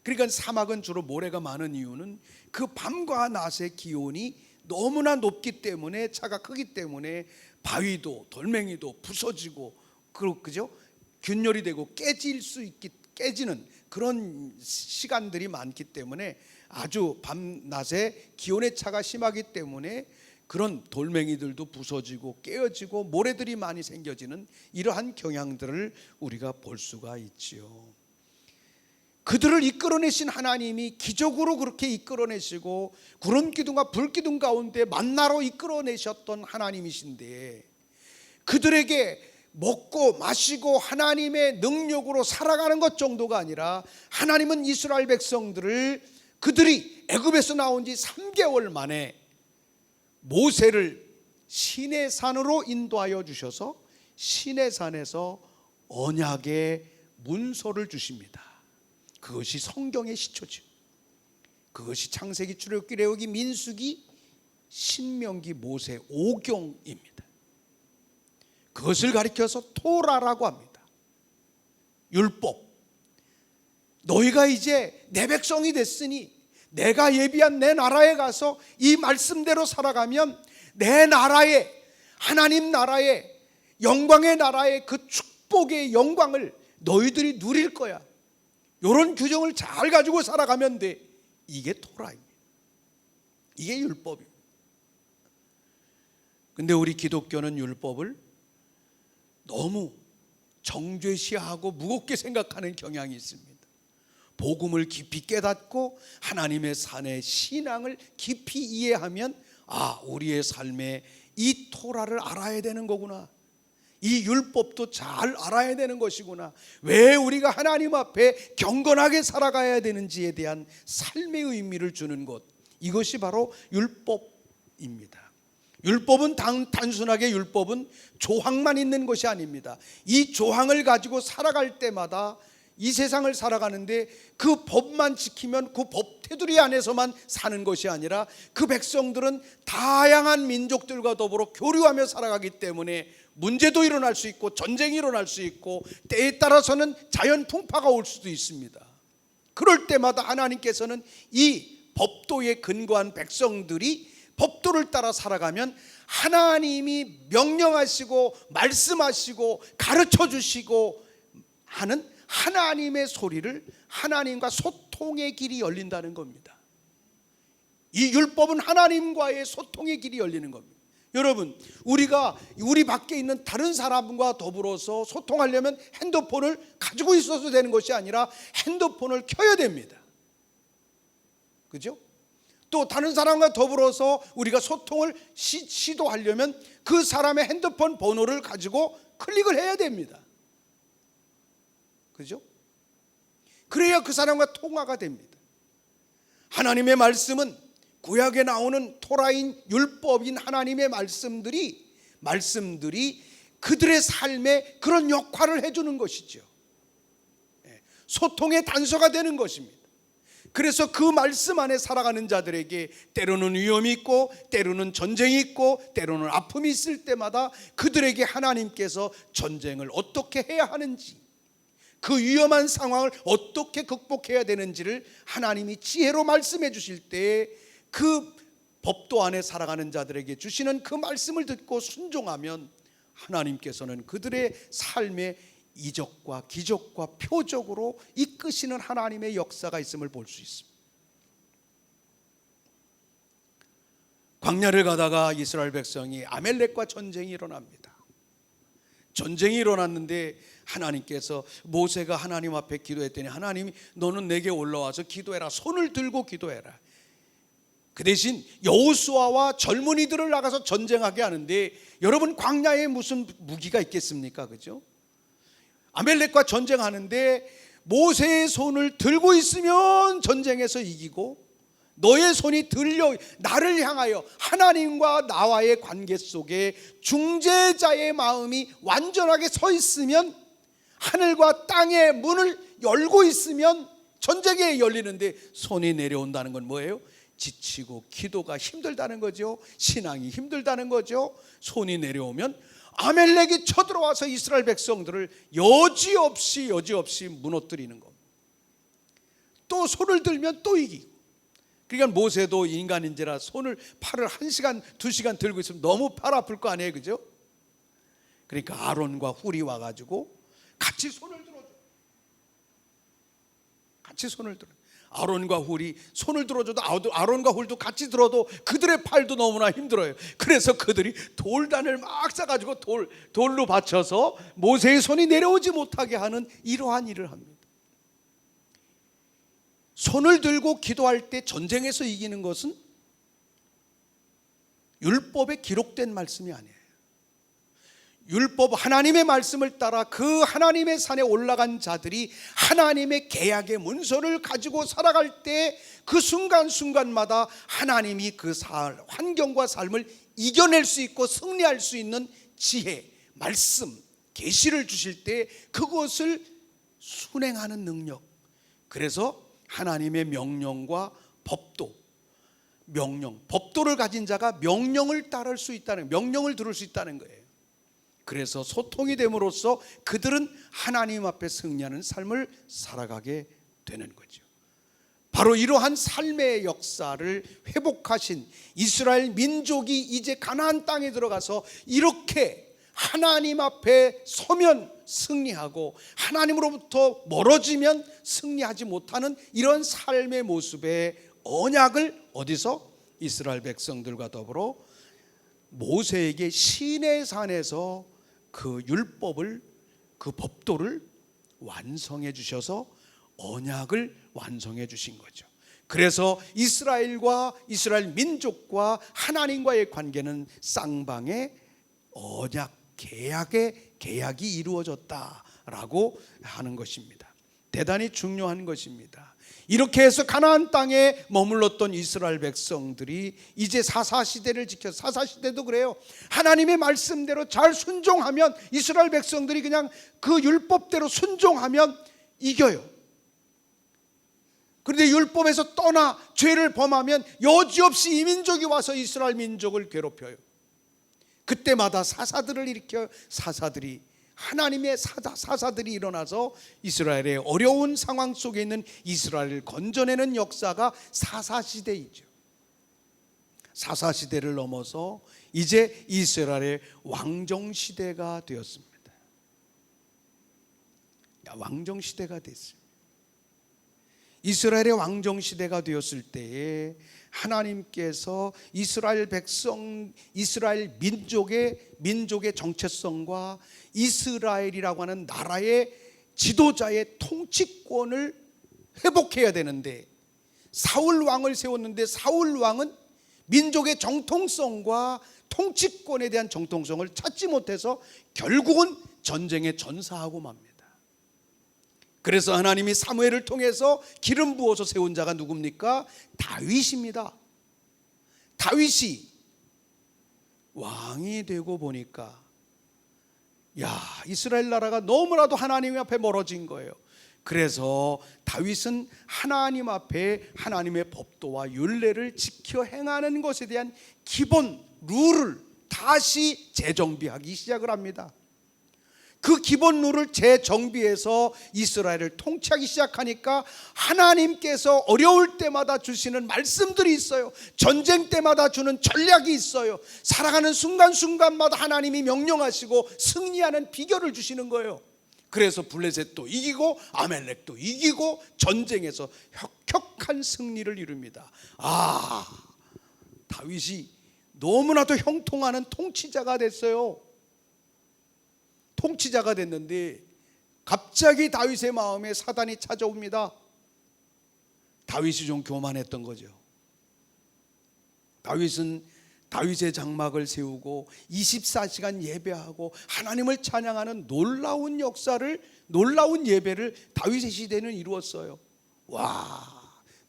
그러니까 사막은 주로 모래가 많은 이유는 그 밤과 낮의 기온이 너무나 높기 때문에, 차가 크기 때문에 바위도 돌멩이도 부서지고 그죠? 균열이 되고 깨지는 그런 시간들이 많기 때문에 아주 밤낮의 기온의 차가 심하기 때문에 그런 돌멩이들도 부서지고 깨어지고 모래들이 많이 생겨지는 이러한 경향들을 우리가 볼 수가 있지요. 그들을 이끌어내신 하나님이 기적으로 그렇게 이끌어내시고 구름 기둥과 불 기둥 가운데 만나로 이끌어내셨던 하나님이신데, 그들에게 먹고 마시고 하나님의 능력으로 살아가는 것 정도가 아니라 하나님은 이스라엘 백성들을, 그들이 애굽에서 나온 지 3개월 만에 모세를 시내산으로 인도하여 주셔서 시내산에서 언약의 문서를 주십니다. 그것이 성경의 시초죠. 그것이 창세기, 출애굽기, 레위기, 민수기, 신명기, 모세 5경입니다. 그것을 가리켜서 토라라고 합니다. 율법. 너희가 이제 내 백성이 됐으니 내가 예비한 내 나라에 가서 이 말씀대로 살아가면 내 나라의, 하나님 나라의, 영광의 나라의 그 축복의 영광을 너희들이 누릴 거야. 이런 규정을 잘 가지고 살아가면 돼. 이게 토라입니다. 이게 율법입니다. 근데 우리 기독교는 율법을 너무 정죄시하고 무겁게 생각하는 경향이 있습니다. 복음을 깊이 깨닫고 하나님의 산의 신앙을 깊이 이해하면, 아, 우리의 삶에 이 토라를 알아야 되는 거구나, 이 율법도 잘 알아야 되는 것이구나, 왜 우리가 하나님 앞에 경건하게 살아가야 되는지에 대한 삶의 의미를 주는 것, 이것이 바로 율법입니다. 율법은 단순하게 율법은 조항만 있는 것이 아닙니다. 이 조항을 가지고 살아갈 때마다 이 세상을 살아가는데 그 법만 지키면 그 법 테두리 안에서만 사는 것이 아니라, 그 백성들은 다양한 민족들과 더불어 교류하며 살아가기 때문에 문제도 일어날 수 있고 전쟁이 일어날 수 있고 때에 따라서는 자연 풍파가 올 수도 있습니다. 그럴 때마다 하나님께서는 이 법도에 근거한 백성들이 법도를 따라 살아가면 하나님이 명령하시고 말씀하시고 가르쳐 주시고 하는 하나님의 소리를, 하나님과 소통의 길이 열린다는 겁니다. 이 율법은 하나님과의 소통의 길이 열리는 겁니다. 여러분, 우리가 우리 밖에 있는 다른 사람과 더불어서 소통하려면 핸드폰을 가지고 있어도 되는 것이 아니라 핸드폰을 켜야 됩니다. 그죠? 또 다른 사람과 더불어서 우리가 소통을 시도하려면 그 사람의 핸드폰 번호를 가지고 클릭을 해야 됩니다. 그죠? 그래야 그 사람과 통화가 됩니다. 하나님의 말씀은, 구약에 나오는 토라인 율법인 하나님의 말씀들이 그들의 삶에 그런 역할을 해주는 것이죠. 소통의 단서가 되는 것입니다. 그래서 그 말씀 안에 살아가는 자들에게 때로는 위험이 있고 때로는 전쟁이 있고 때로는 아픔이 있을 때마다 그들에게 하나님께서 전쟁을 어떻게 해야 하는지, 그 위험한 상황을 어떻게 극복해야 되는지를 하나님이 지혜로 말씀해 주실 때, 그 법도 안에 살아가는 자들에게 주시는 그 말씀을 듣고 순종하면 하나님께서는 그들의 삶에 이적과 기적과 표적으로 이끄시는 하나님의 역사가 있음을 볼 수 있습니다. 광야를 가다가 이스라엘 백성이 아멜렉과 전쟁이 일어납니다. 전쟁이 일어났는데 하나님께서, 모세가 하나님 앞에 기도했더니 하나님이 너는 내게 올라와서 기도해라, 손을 들고 기도해라. 그 대신 여호수아와 젊은이들을 나가서 전쟁하게 하는데, 여러분 광야에 무슨 무기가 있겠습니까? 그죠? 아멜렉과 전쟁하는데 모세의 손을 들고 있으면 전쟁에서 이기고, 너의 손이 들려 나를 향하여 하나님과 나와의 관계 속에 중재자의 마음이 완전하게 서 있으면, 하늘과 땅의 문을 열고 있으면 전쟁이 열리는데, 손이 내려온다는 건 뭐예요? 지치고 기도가 힘들다는 거죠. 신앙이 힘들다는 거죠. 손이 내려오면 아멜렉이 쳐들어와서 이스라엘 백성들을 여지없이 무너뜨리는 겁니다. 또 손을 들면 또 이기고. 그러니까 모세도 인간인지라 팔을 1시간 2시간 들고 있으면 너무 팔 아플 거 아니에요, 그죠? 그러니까 아론과 훌이 와가지고 같이 손을 들어줘. 같이 손을 들어. 아론과 훌이 손을 들어줘도 아론과 훌도 같이 들어도 그들의 팔도 너무나 힘들어요. 그래서 그들이 돌단을 막 싸가지고 돌로 받쳐서 모세의 손이 내려오지 못하게 하는 이러한 일을 합니다. 손을 들고 기도할 때 전쟁에서 이기는 것은 율법에 기록된 말씀이 아니에요. 율법 하나님의 말씀을 따라 그 하나님의 산에 올라간 자들이 하나님의 계약의 문서를 가지고 살아갈 때 그 순간순간마다 하나님이 그 환경과 삶을 이겨낼 수 있고 승리할 수 있는 지혜, 말씀, 계시를 주실 때 그것을 순행하는 능력. 그래서 하나님의 명령과 법도를 가진 자가 명령을 따를 수 있다는, 명령을 들을 수 있다는 거예요. 그래서 소통이 됨으로써 그들은 하나님 앞에 승리하는 삶을 살아가게 되는 거죠. 바로 이러한 삶의 역사를 회복하신 이스라엘 민족이 이제 가나안 땅에 들어가서 이렇게 하나님 앞에 서면 승리하고 하나님으로부터 멀어지면 승리하지 못하는 이런 삶의 모습의 언약을 어디서? 이스라엘 백성들과 더불어 모세에게 시내산에서 그 율법을, 그 법도를 완성해 주셔서 언약을 완성해 주신 거죠. 그래서 이스라엘 민족과 하나님과의 관계는 쌍방의 언약, 계약이 이루어졌다라고 하는 것입니다. 대단히 중요한 것입니다. 이렇게 해서 가나안 땅에 머물렀던 이스라엘 백성들이 이제 사사시대를 지켜서, 사사시대도 그래요. 하나님의 말씀대로 잘 순종하면, 이스라엘 백성들이 그냥 그 율법대로 순종하면 이겨요. 그런데 율법에서 떠나 죄를 범하면 여지없이 이민족이 와서 이스라엘 민족을 괴롭혀요. 그때마다 사사들을 일으켜 사사들이, 하나님의 사사들이 일어나서 이스라엘의 어려운 상황 속에 있는 이스라엘을 건져내는 역사가 사사시대이죠. 사사시대를 넘어서 이제 이스라엘의 왕정시대가 되었습니다. 왕정시대가 됐어요. 이스라엘의 왕정시대가 되었을 때에 하나님께서 이스라엘 백성, 이스라엘 민족의 정체성과 이스라엘이라고 하는 나라의 지도자의 통치권을 회복해야 되는데, 사울 왕을 세웠는데 사울 왕은 민족의 정통성과 통치권에 대한 정통성을 찾지 못해서 결국은 전쟁에 전사하고 맙니다. 그래서 하나님이 사무엘을 통해서 기름 부어서 세운 자가 누굽니까? 다윗입니다. 다윗이 왕이 되고 보니까 이스라엘 나라가 너무나도 하나님 앞에 멀어진 거예요. 그래서 다윗은 하나님 앞에 하나님의 법도와 율례를 지켜 행하는 것에 대한 기본 룰을 다시 재정비하기 시작을 합니다. 그 기본 룰을 재정비해서 이스라엘을 통치하기 시작하니까 하나님께서 어려울 때마다 주시는 말씀들이 있어요. 전쟁 때마다 주는 전략이 있어요. 살아가는 순간순간마다 하나님이 명령하시고 승리하는 비결을 주시는 거예요. 그래서 블레셋도 이기고 아멜렉도 이기고 전쟁에서 혁혁한 승리를 이룹니다. 다윗이 너무나도 형통하는 통치자가 됐어요. 통치자가 됐는데 갑자기 다윗의 마음에 사단이 찾아옵니다. 다윗이 좀 교만했던 거죠. 다윗은 다윗의 장막을 세우고 24시간 예배하고 하나님을 찬양하는 놀라운 역사를, 놀라운 예배를 다윗의 시대는 이루었어요.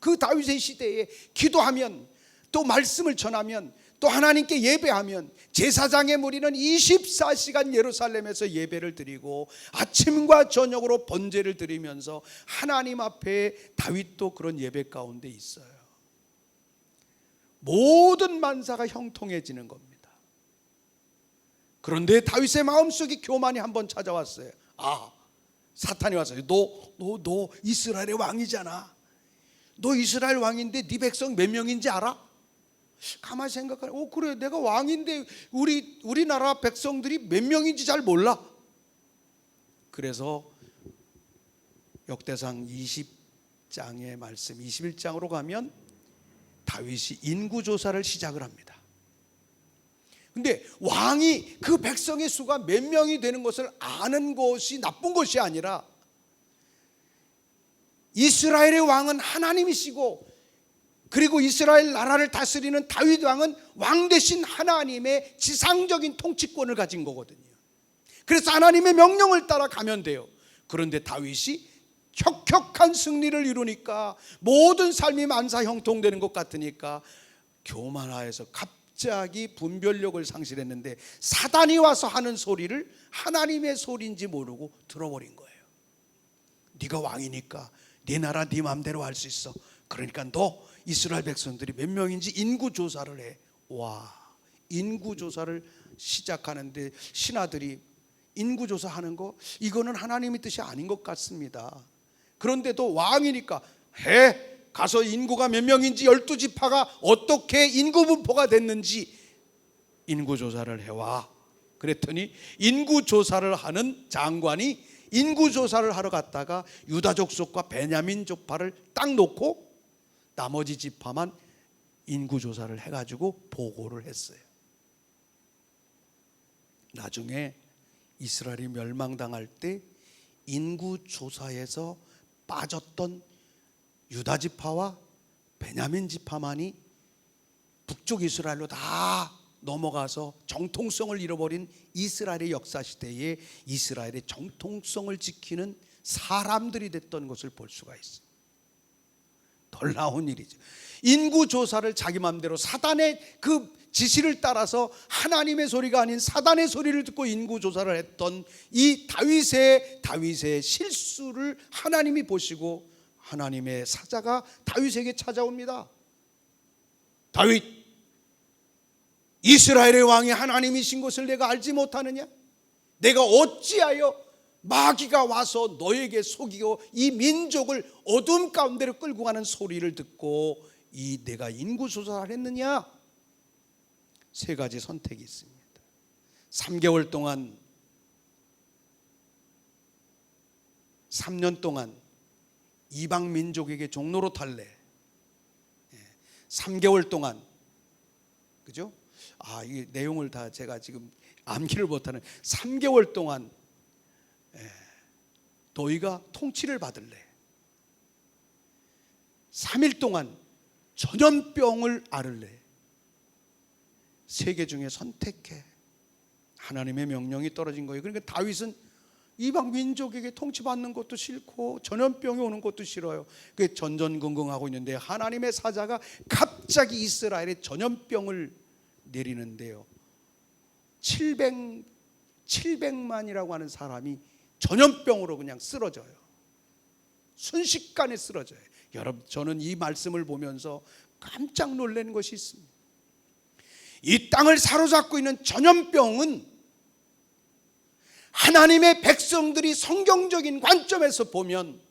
그 다윗의 시대에 기도하면, 또 말씀을 전하면, 또 하나님께 예배하면 제사장의 무리는 24시간 예루살렘에서 예배를 드리고 아침과 저녁으로 번제를 드리면서 하나님 앞에 다윗도 그런 예배 가운데 있어요. 모든 만사가 형통해지는 겁니다. 그런데 다윗의 마음속에 교만이 한번 찾아왔어요. 사탄이 왔어요. 너 이스라엘의 왕이잖아. 너 이스라엘 왕인데 네 백성 몇 명인지 알아? 가만히 생각하면 그래, 내가 왕인데 우리나라 백성들이 몇 명인지 잘 몰라. 그래서 역대상 21장의 말씀 21장으로 가면 다윗이 인구조사를 시작을 합니다. 근데 왕이 그 백성의 수가 몇 명이 되는 것을 아는 것이 나쁜 것이 아니라 이스라엘의 왕은 하나님이시고 그리고 이스라엘 나라를 다스리는 다윗 왕은 왕 대신 하나님의 지상적인 통치권을 가진 거거든요. 그래서 하나님의 명령을 따라 가면 돼요. 그런데 다윗이 혁혁한 승리를 이루니까 모든 삶이 만사형통되는 것 같으니까 교만하여서 갑자기 분별력을 상실했는데 사단이 와서 하는 소리를 하나님의 소리인지 모르고 들어버린 거예요. 네가 왕이니까 네 나라 네 마음대로 할 수 있어. 그러니까 너 이스라엘 백성들이 몇 명인지 인구조사를 해. 와, 인구조사를 시작하는데 신하들이 인구조사하는 거 이거는 하나님의 뜻이 아닌 것 같습니다. 그런데도 왕이니까 해. 가서 인구가 몇 명인지 12지파가 어떻게 인구 분포가 됐는지 인구조사를 해와. 그랬더니 인구조사를 하는 장관이 인구조사를 하러 갔다가 유다 족속과 베냐민 족파를 딱 놓고 나머지 지파만 인구조사를 해가지고 보고를 했어요. 나중에 이스라엘이 멸망당할 때 인구조사에서 빠졌던 유다 지파와 베냐민 지파만이 북쪽 이스라엘로 다 넘어가서 정통성을 잃어버린 이스라엘의 역사 시대에 이스라엘의 정통성을 지키는 사람들이 됐던 것을 볼 수가 있어요. 놀라운 일이죠. 인구조사를 자기 마음대로 사단의 그 지시를 따라서 하나님의 소리가 아닌 사단의 소리를 듣고 인구조사를 했던 이 다윗의 실수를 하나님이 보시고 하나님의 사자가 다윗에게 찾아옵니다. 다윗, 이스라엘의 왕이 하나님이신 것을 내가 알지 못하느냐? 내가 어찌하여 마귀가 와서 너에게 속이고 이 민족을 어둠 가운데로 끌고 가는 소리를 듣고 이 내가 인구조사를 했느냐? 세 가지 선택이 있습니다. 3개월 동안 3년 동안 이방 민족에게 종로로 탈래. 3개월 동안, 그죠? 이 내용을 다 제가 지금 암기를 못하는. 3개월 동안 너희가 통치를 받을래. 3일 동안 전염병을 앓을래. 세 개 중에 선택해. 하나님의 명령이 떨어진 거예요. 그러니까 다윗은 이방 민족에게 통치받는 것도 싫고 전염병이 오는 것도 싫어요. 그게 전전긍긍하고 있는데 하나님의 사자가 갑자기 이스라엘에 전염병을 내리는데요. 700만이라고 하는 사람이 전염병으로 그냥 쓰러져요. 순식간에 쓰러져요. 여러분, 저는 이 말씀을 보면서 깜짝 놀라는 것이 있습니다. 이 땅을 사로잡고 있는 전염병은 하나님의 백성들이 성경적인 관점에서 보면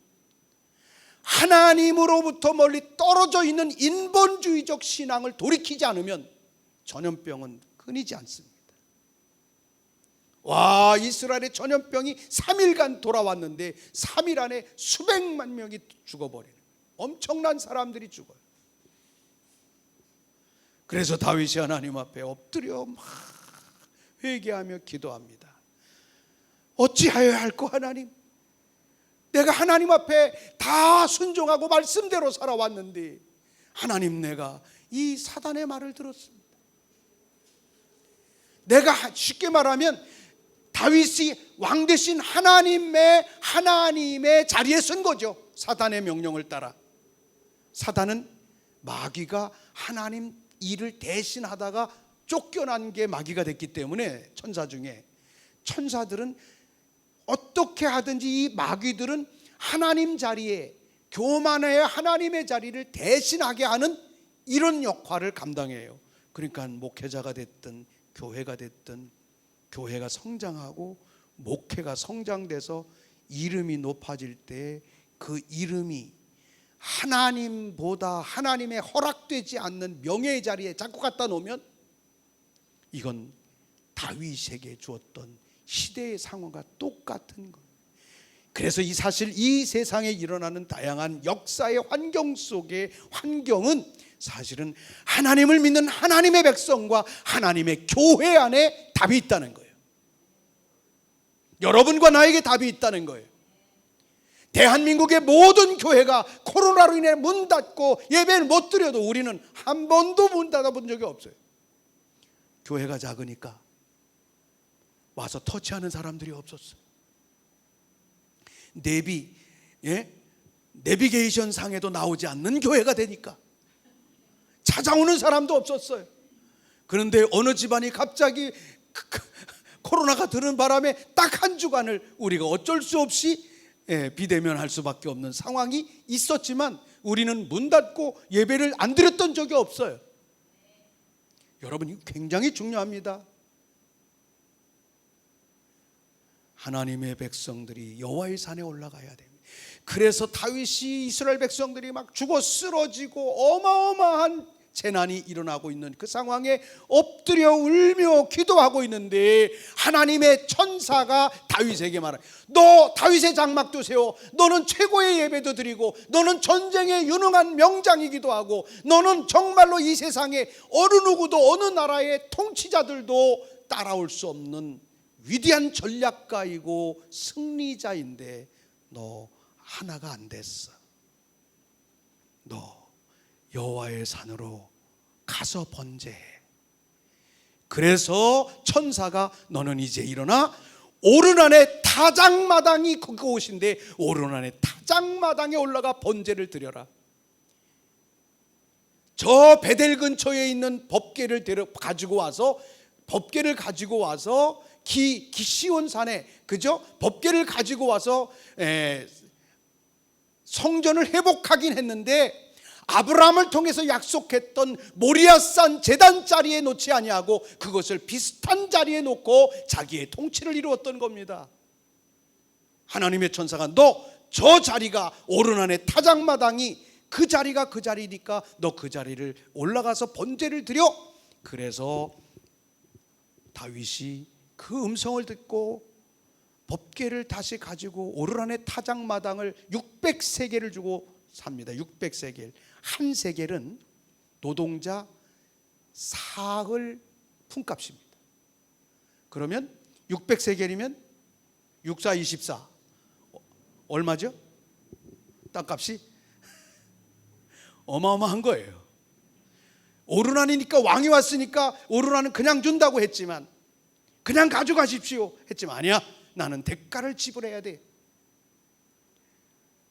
하나님으로부터 멀리 떨어져 있는 인본주의적 신앙을 돌이키지 않으면 전염병은 끊이지 않습니다. 와, 이스라엘의 전염병이 3일간 돌아왔는데 3일 안에 수백만 명이 죽어버리는, 엄청난 사람들이 죽어요. 그래서 다윗이 하나님 앞에 엎드려 막 회개하며 기도합니다. 어찌하여야 할꼬 하나님? 내가 하나님 앞에 다 순종하고 말씀대로 살아왔는데 하나님, 내가 이 사단의 말을 들었습니다. 내가 쉽게 말하면 다윗이 왕 대신 하나님의 자리에 선 거죠. 사단의 명령을 따라. 사단은 마귀가 하나님 일을 대신하다가 쫓겨난 게 마귀가 됐기 때문에 천사 중에, 천사들은 어떻게 하든지 이 마귀들은 하나님 자리에, 교만의 하나님의 자리를 대신하게 하는 이런 역할을 감당해요. 그러니까 목회자가 됐든 교회가 됐든 교회가 성장하고 목회가 성장돼서 이름이 높아질 때 그 이름이 하나님보다, 하나님의 허락되지 않는 명예의 자리에 자꾸 갖다 놓으면 이건 다윗에게 주었던 시대의 상황과 똑같은 거예요. 그래서 이 사실 이 세상에 일어나는 다양한 역사의 환경 속의 환경은 사실은 하나님을 믿는 하나님의 백성과 하나님의 교회 안에 답이 있다는 거예요. 여러분과 나에게 답이 있다는 거예요. 대한민국의 모든 교회가 코로나로 인해 문 닫고 예배를 못 드려도 우리는 한 번도 문 닫아본 적이 없어요. 교회가 작으니까 와서 터치하는 사람들이 없었어요. 내비게이션 상에도 나오지 않는 교회가 되니까 찾아오는 사람도 없었어요. 그런데 어느 집안이 갑자기 코로나가 드는 바람에 딱 한 주간을 우리가 어쩔 수 없이 비대면할 수밖에 없는 상황이 있었지만 우리는 문 닫고 예배를 안 드렸던 적이 없어요. 여러분, 이거 굉장히 중요합니다. 하나님의 백성들이 여호와의 산에 올라가야 됩니다. 그래서 다윗이 이스라엘 백성들이 막 죽어 쓰러지고 어마어마한 재난이 일어나고 있는 그 상황에 엎드려 울며 기도하고 있는데 하나님의 천사가 다윗에게 말해요. 너 다윗의 장막도 세워. 너는 최고의 예배도 드리고 너는 전쟁에 유능한 명장이기도 하고 너는 정말로 이 세상에 어느 누구도 어느 나라의 통치자들도 따라올 수 없는 위대한 전략가이고 승리자인데 너 하나가 안 됐어. 너 여호와의 산으로 가서 번제해. 그래서 천사가 너는 이제 일어나 오르난의 타작마당이 그곳인데 오르난의 타작마당에 올라가 번제를 드려라. 저 베델 근처에 있는 법궤를 가지고 와서 기시온 산에 그죠? 법궤를 가지고 와서 성전을 회복하긴 했는데 아브라함을 통해서 약속했던 모리아산 제단 자리에 놓지 아니하고 그것을 비슷한 자리에 놓고 자기의 통치를 이루었던 겁니다. 하나님의 천사가 너 저 자리가 오르난의 타작마당이 그 자리가 그 자리니까 너 그 자리를 올라가서 번제를 드려. 그래서 다윗이 그 음성을 듣고 법궤를 다시 가지고 오르난의 타작마당을 600세겔을 주고 삽니다. 600세겔. 한 세겔은 노동자 사흘 품값입니다. 그러면 600세겔이면 64 24 얼마죠? 땅값이 어마어마한 거예요. 오르난이니까 왕이 왔으니까 오르난은 그냥 준다고 했지만 그냥 가져가십시오 했지만 아니야, 나는 대가를 지불해야 돼.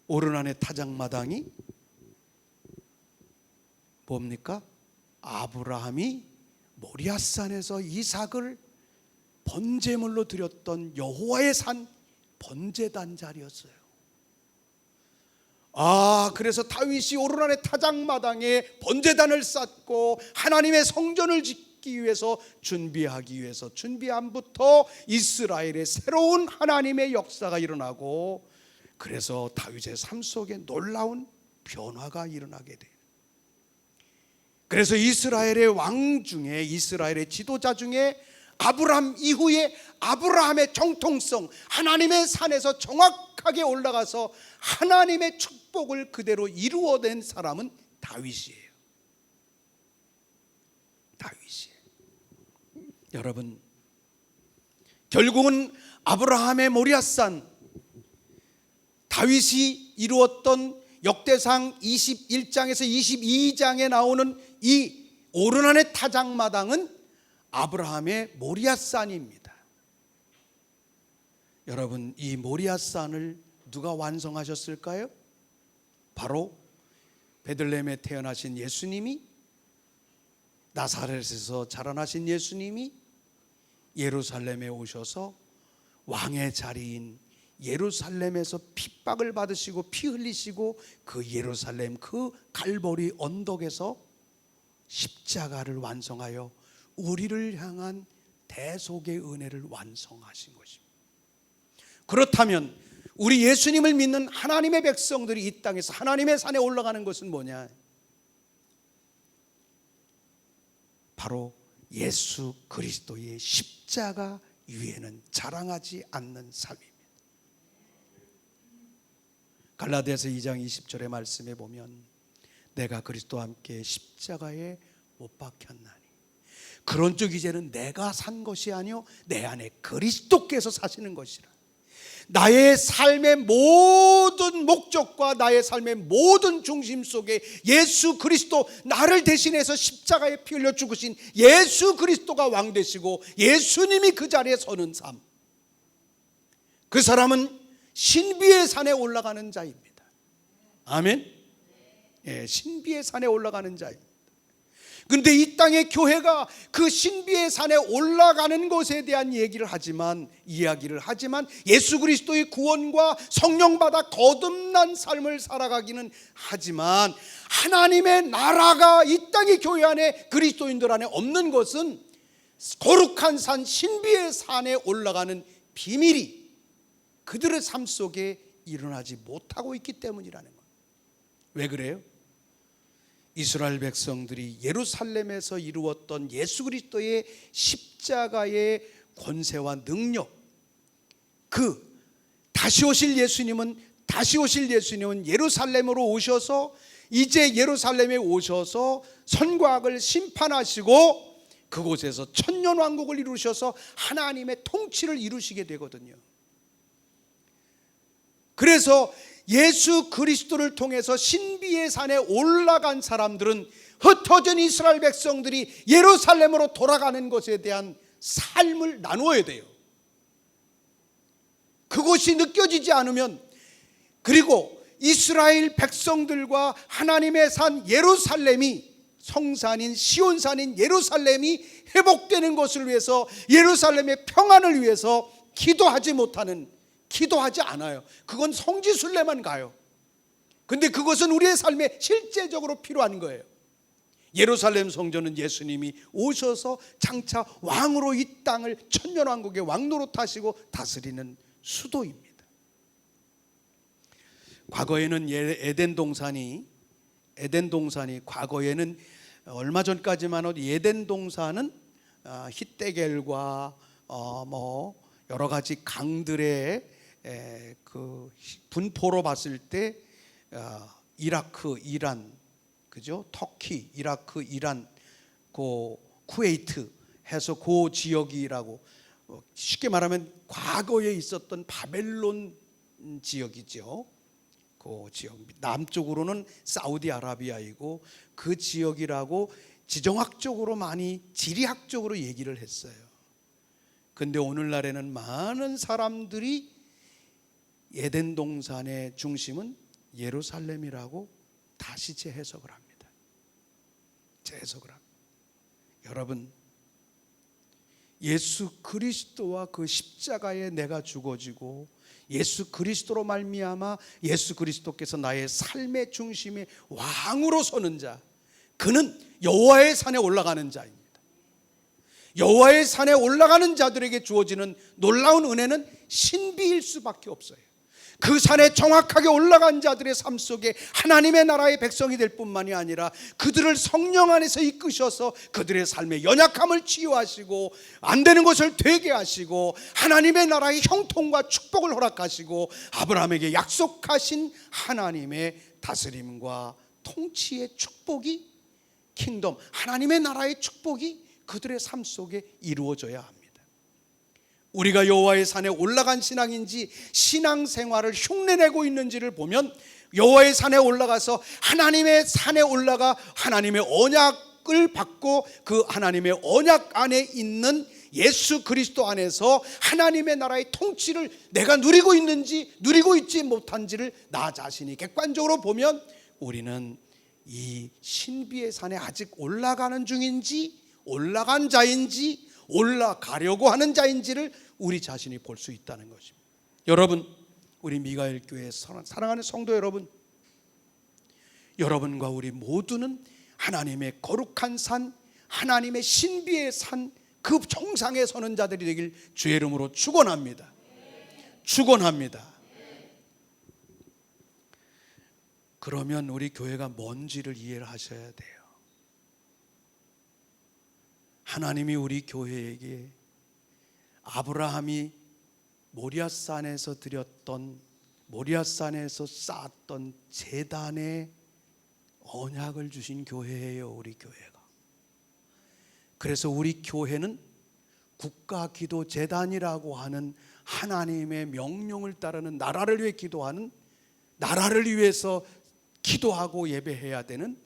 오르난의 타작마당이 뭡니까? 아브라함이 모리아산에서 이삭을 번제물로 드렸던 여호와의 산 번제단 자리였어요. 그래서 다윗이 오르난의 타작마당에 번제단을 쌓고 하나님의 성전을 짓기 위해서 준비하기 위해서 준비함부터 이스라엘의 새로운 하나님의 역사가 일어나고 그래서 다윗의 삶 속에 놀라운 변화가 일어나게 돼요. 그래서 이스라엘의 왕 중에 이스라엘의 지도자 중에 아브라함 이후에 아브라함의 정통성, 하나님의 산에서 정확하게 올라가서 하나님의 축복을 그대로 이루어낸 사람은 다윗이에요. 다윗이에요. 여러분, 결국은 아브라함의 모리아산, 다윗이 이루었던 역대상 21장에서 22장에 나오는 이 오르난의 타작마당은 아브라함의 모리아산입니다. 여러분, 이 모리아산을 누가 완성하셨을까요? 바로 베들레헴에 태어나신 예수님이, 나사렛에서 자라나신 예수님이 예루살렘에 오셔서 왕의 자리인 예루살렘에서 핍박을 받으시고 피 흘리시고 그 예루살렘 그 갈보리 언덕에서 십자가를 완성하여 우리를 향한 대속의 은혜를 완성하신 것입니다. 그렇다면 우리 예수님을 믿는 하나님의 백성들이 이 땅에서 하나님의 산에 올라가는 것은 뭐냐? 바로 예수 그리스도의 십자가 위에는 자랑하지 않는 삶입니다. 갈라디아서 2장 20절의 말씀에 보면 내가 그리스도와 함께 십자가에 못 박혔나니 그런 쪽 이제는 내가 산 것이 아니요 내 안에 그리스도께서 사시는 것이라. 나의 삶의 모든 목적과 나의 삶의 모든 중심 속에 예수 그리스도, 나를 대신해서 십자가에 피 흘려 죽으신 예수 그리스도가 왕 되시고 예수님이 그 자리에 서는 삶, 그 사람은 신비의 산에 올라가는 자입니다. 아멘. 예, 신비의 산에 올라가는 자입니다. 그런데 이 땅의 교회가 그 신비의 산에 올라가는 것에 대한 이야기를 하지만 예수 그리스도의 구원과 성령 받아 거듭난 삶을 살아가기는 하지만 하나님의 나라가 이 땅의 교회 안에 그리스도인들 안에 없는 것은 거룩한 산, 신비의 산에 올라가는 비밀이 그들의 삶 속에 일어나지 못하고 있기 때문이라는 거예요. 왜 그래요? 이스라엘 백성들이 예루살렘에서 이루었던 예수 그리스도의 십자가의 권세와 능력, 그 다시 오실 예수님은 예루살렘으로 오셔서 이제 예루살렘에 오셔서 선과 악을 심판하시고 그곳에서 천년왕국을 이루셔서 하나님의 통치를 이루시게 되거든요. 그래서 예수 그리스도를 통해서 신비의 산에 올라간 사람들은 흩어진 이스라엘 백성들이 예루살렘으로 돌아가는 것에 대한 삶을 나누어야 돼요. 그것이 느껴지지 않으면, 그리고 이스라엘 백성들과 하나님의 산 예루살렘이, 성산인 시온산인 예루살렘이 회복되는 것을 위해서, 예루살렘의 평안을 위해서 기도하지 않아요. 그건 성지순례만 가요. 근데 그것은 우리의 삶에 실제적으로 필요한 거예요. 예루살렘 성전은 예수님이 오셔서 장차 왕으로 이 땅을 천년왕국의 왕 노릇하시고 다스리는 수도입니다. 과거에는 에덴 동산이 과거에는 얼마 전까지만 해도 에덴 동산은 히데겔과 여러 가지 강들의 그 분포로 봤을 때 이라크, 이란, 그죠? 터키, 이라크, 이란, 쿠웨이트 해서 그 지역이라고, 쉽게 말하면 과거에 있었던 바벨론 지역이죠. 그 지역 남쪽으로는 사우디아라비아이고 그 지역이라고 지정학적으로 많이 지리학적으로 얘기를 했어요. 근데 오늘날에는 많은 사람들이 에덴 동산의 중심은 예루살렘이라고 다시 재해석을 합니다. 여러분, 예수 그리스도와 그 십자가에 내가 죽어지고 예수 그리스도로 말미암아 예수 그리스도께서 나의 삶의 중심에 왕으로 서는 자, 그는 여호와의 산에 올라가는 자입니다. 여호와의 산에 올라가는 자들에게 주어지는 놀라운 은혜는 신비일 수밖에 없어요. 그 산에 정확하게 올라간 자들의 삶 속에 하나님의 나라의 백성이 될 뿐만이 아니라 그들을 성령 안에서 이끄셔서 그들의 삶의 연약함을 치유하시고 안 되는 것을 되게 하시고 하나님의 나라의 형통과 축복을 허락하시고 아브라함에게 약속하신 하나님의 다스림과 통치의 축복이, 킹덤, 하나님의 나라의 축복이 그들의 삶 속에 이루어져야 합니다. 우리가 여호와의 산에 올라간 신앙인지 신앙생활을 흉내내고 있는지를 보면, 여호와의 산에 올라가서 하나님의 산에 올라가 하나님의 언약을 받고 그 하나님의 언약 안에 있는 예수 그리스도 안에서 하나님의 나라의 통치를 내가 누리고 있는지 누리고 있지 못한지를 나 자신이 객관적으로 보면 우리는 이 신비의 산에 아직 올라가는 중인지, 올라간 자인지, 올라가려고 하는 자인지를 우리 자신이 볼 수 있다는 것입니다. 여러분, 우리 미가엘 교회 사랑하는 성도 여러분, 여러분과 우리 모두는 하나님의 거룩한 산, 하나님의 신비의 산, 그 정상에 서는 자들이 되길 주의 이름으로 축원합니다. 그러면 우리 교회가 뭔지를 이해를 하셔야 돼요. 하나님이 우리 교회에게 아브라함이 모리아산에서 드렸던 모리아산에서 쌓았던 제단의 언약을 주신 교회예요, 우리 교회가. 그래서 우리 교회는 국가기도재단이라고 하는 하나님의 명령을 따르는, 나라를 위해 기도하는, 나라를 위해서 기도하고 예배해야 되는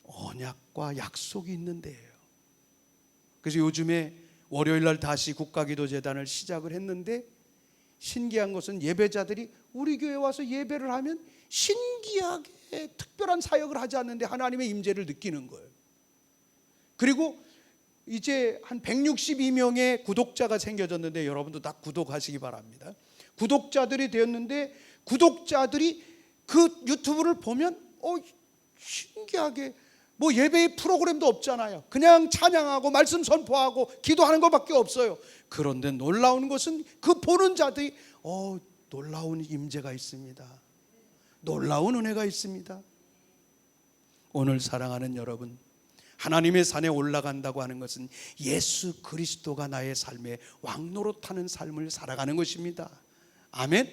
언약과 약속이 있는 데예요. 그래서 요즘에 월요일날 다시 국가기도재단을 시작을 했는데, 신기한 것은 예배자들이 우리 교회 와서 예배를 하면 신기하게 특별한 사역을 하지 않는데 하나님의 임재를 느끼는 거예요. 그리고 이제 한 162명의 구독자가 생겨졌는데, 여러분도 다 구독하시기 바랍니다. 구독자들이 되었는데, 구독자들이 그 유튜브를 보면 신기하게 뭐 예배의 프로그램도 없잖아요. 그냥 찬양하고 말씀 선포하고 기도하는 것밖에 없어요. 그런데 놀라운 것은 그 보는 자들이 놀라운 임재가 있습니다. 놀라운 은혜가 있습니다. 오늘 사랑하는 여러분, 하나님의 산에 올라간다고 하는 것은 예수 그리스도가 나의 삶의 왕노릇하는 삶을 살아가는 것입니다. 아멘.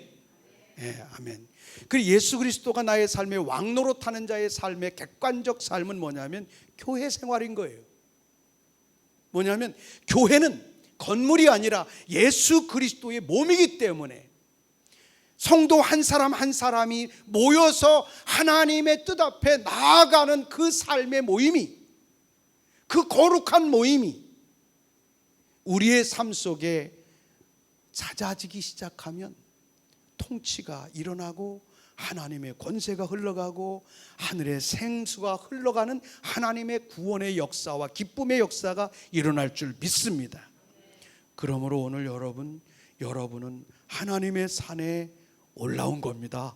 네, 아멘. 그 예수 그리스도가 나의 삶의 왕노릇하는 자의 삶의 객관적 삶은 뭐냐면 교회 생활인 거예요. 뭐냐면 교회는 건물이 아니라 예수 그리스도의 몸이기 때문에 성도 한 사람 한 사람이 모여서 하나님의 뜻 앞에 나아가는 그 삶의 모임이, 그 거룩한 모임이 우리의 삶 속에 잦아지기 시작하면 통치가 일어나고 하나님의 권세가 흘러가고 하늘의 생수가 흘러가는 하나님의 구원의 역사와 기쁨의 역사가 일어날 줄 믿습니다. 그러므로 오늘 여러분은 하나님의 산에 올라온 겁니다.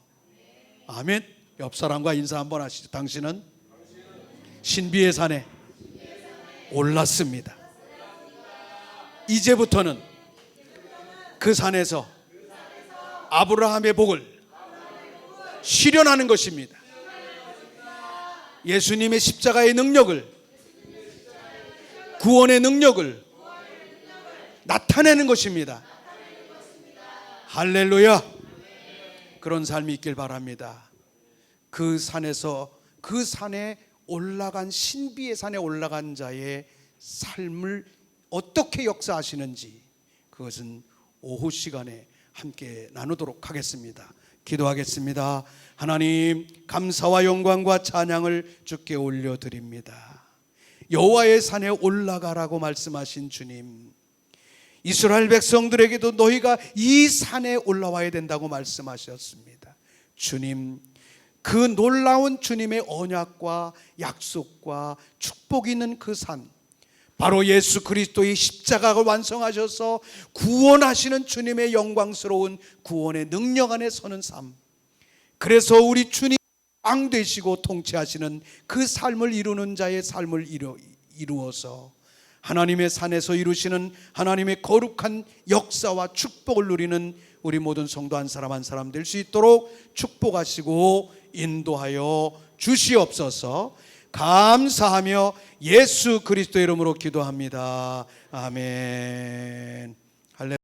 아멘. 옆 사람과 인사 한번 하시죠. 당신은 신비의 산에 올랐습니다. 이제부터는 그 산에서 아브라함의 복을 실현하는 것입니다. 예수님의 십자가의 능력을, 구원의 능력을 나타내는 것입니다. 할렐루야. 그런 삶이 있길 바랍니다. 그 산에서, 그 산에 올라간, 신비의 산에 올라간 자의 삶을 어떻게 역사하시는지, 그것은 오후 시간에 함께 나누도록 하겠습니다. 기도하겠습니다. 하나님, 감사와 영광과 찬양을 주께 올려드립니다. 여호와의 산에 올라가라고 말씀하신 주님, 이스라엘 백성들에게도 너희가 이 산에 올라와야 된다고 말씀하셨습니다. 주님, 그 놀라운 주님의 언약과 약속과 축복이 있는 그 산, 바로 예수 그리스도의 십자가를 완성하셔서 구원하시는 주님의 영광스러운 구원의 능력 안에 서는 삶, 그래서 우리 주님 왕 되시고 통치하시는 그 삶을 이루는 자의 삶을 이루어서 하나님의 산에서 이루시는 하나님의 거룩한 역사와 축복을 누리는 우리 모든 성도 한 사람 한 사람 될 수 있도록 축복하시고 인도하여 주시옵소서. 감사하며 예수 그리스도의 이름으로 기도합니다. 아멘.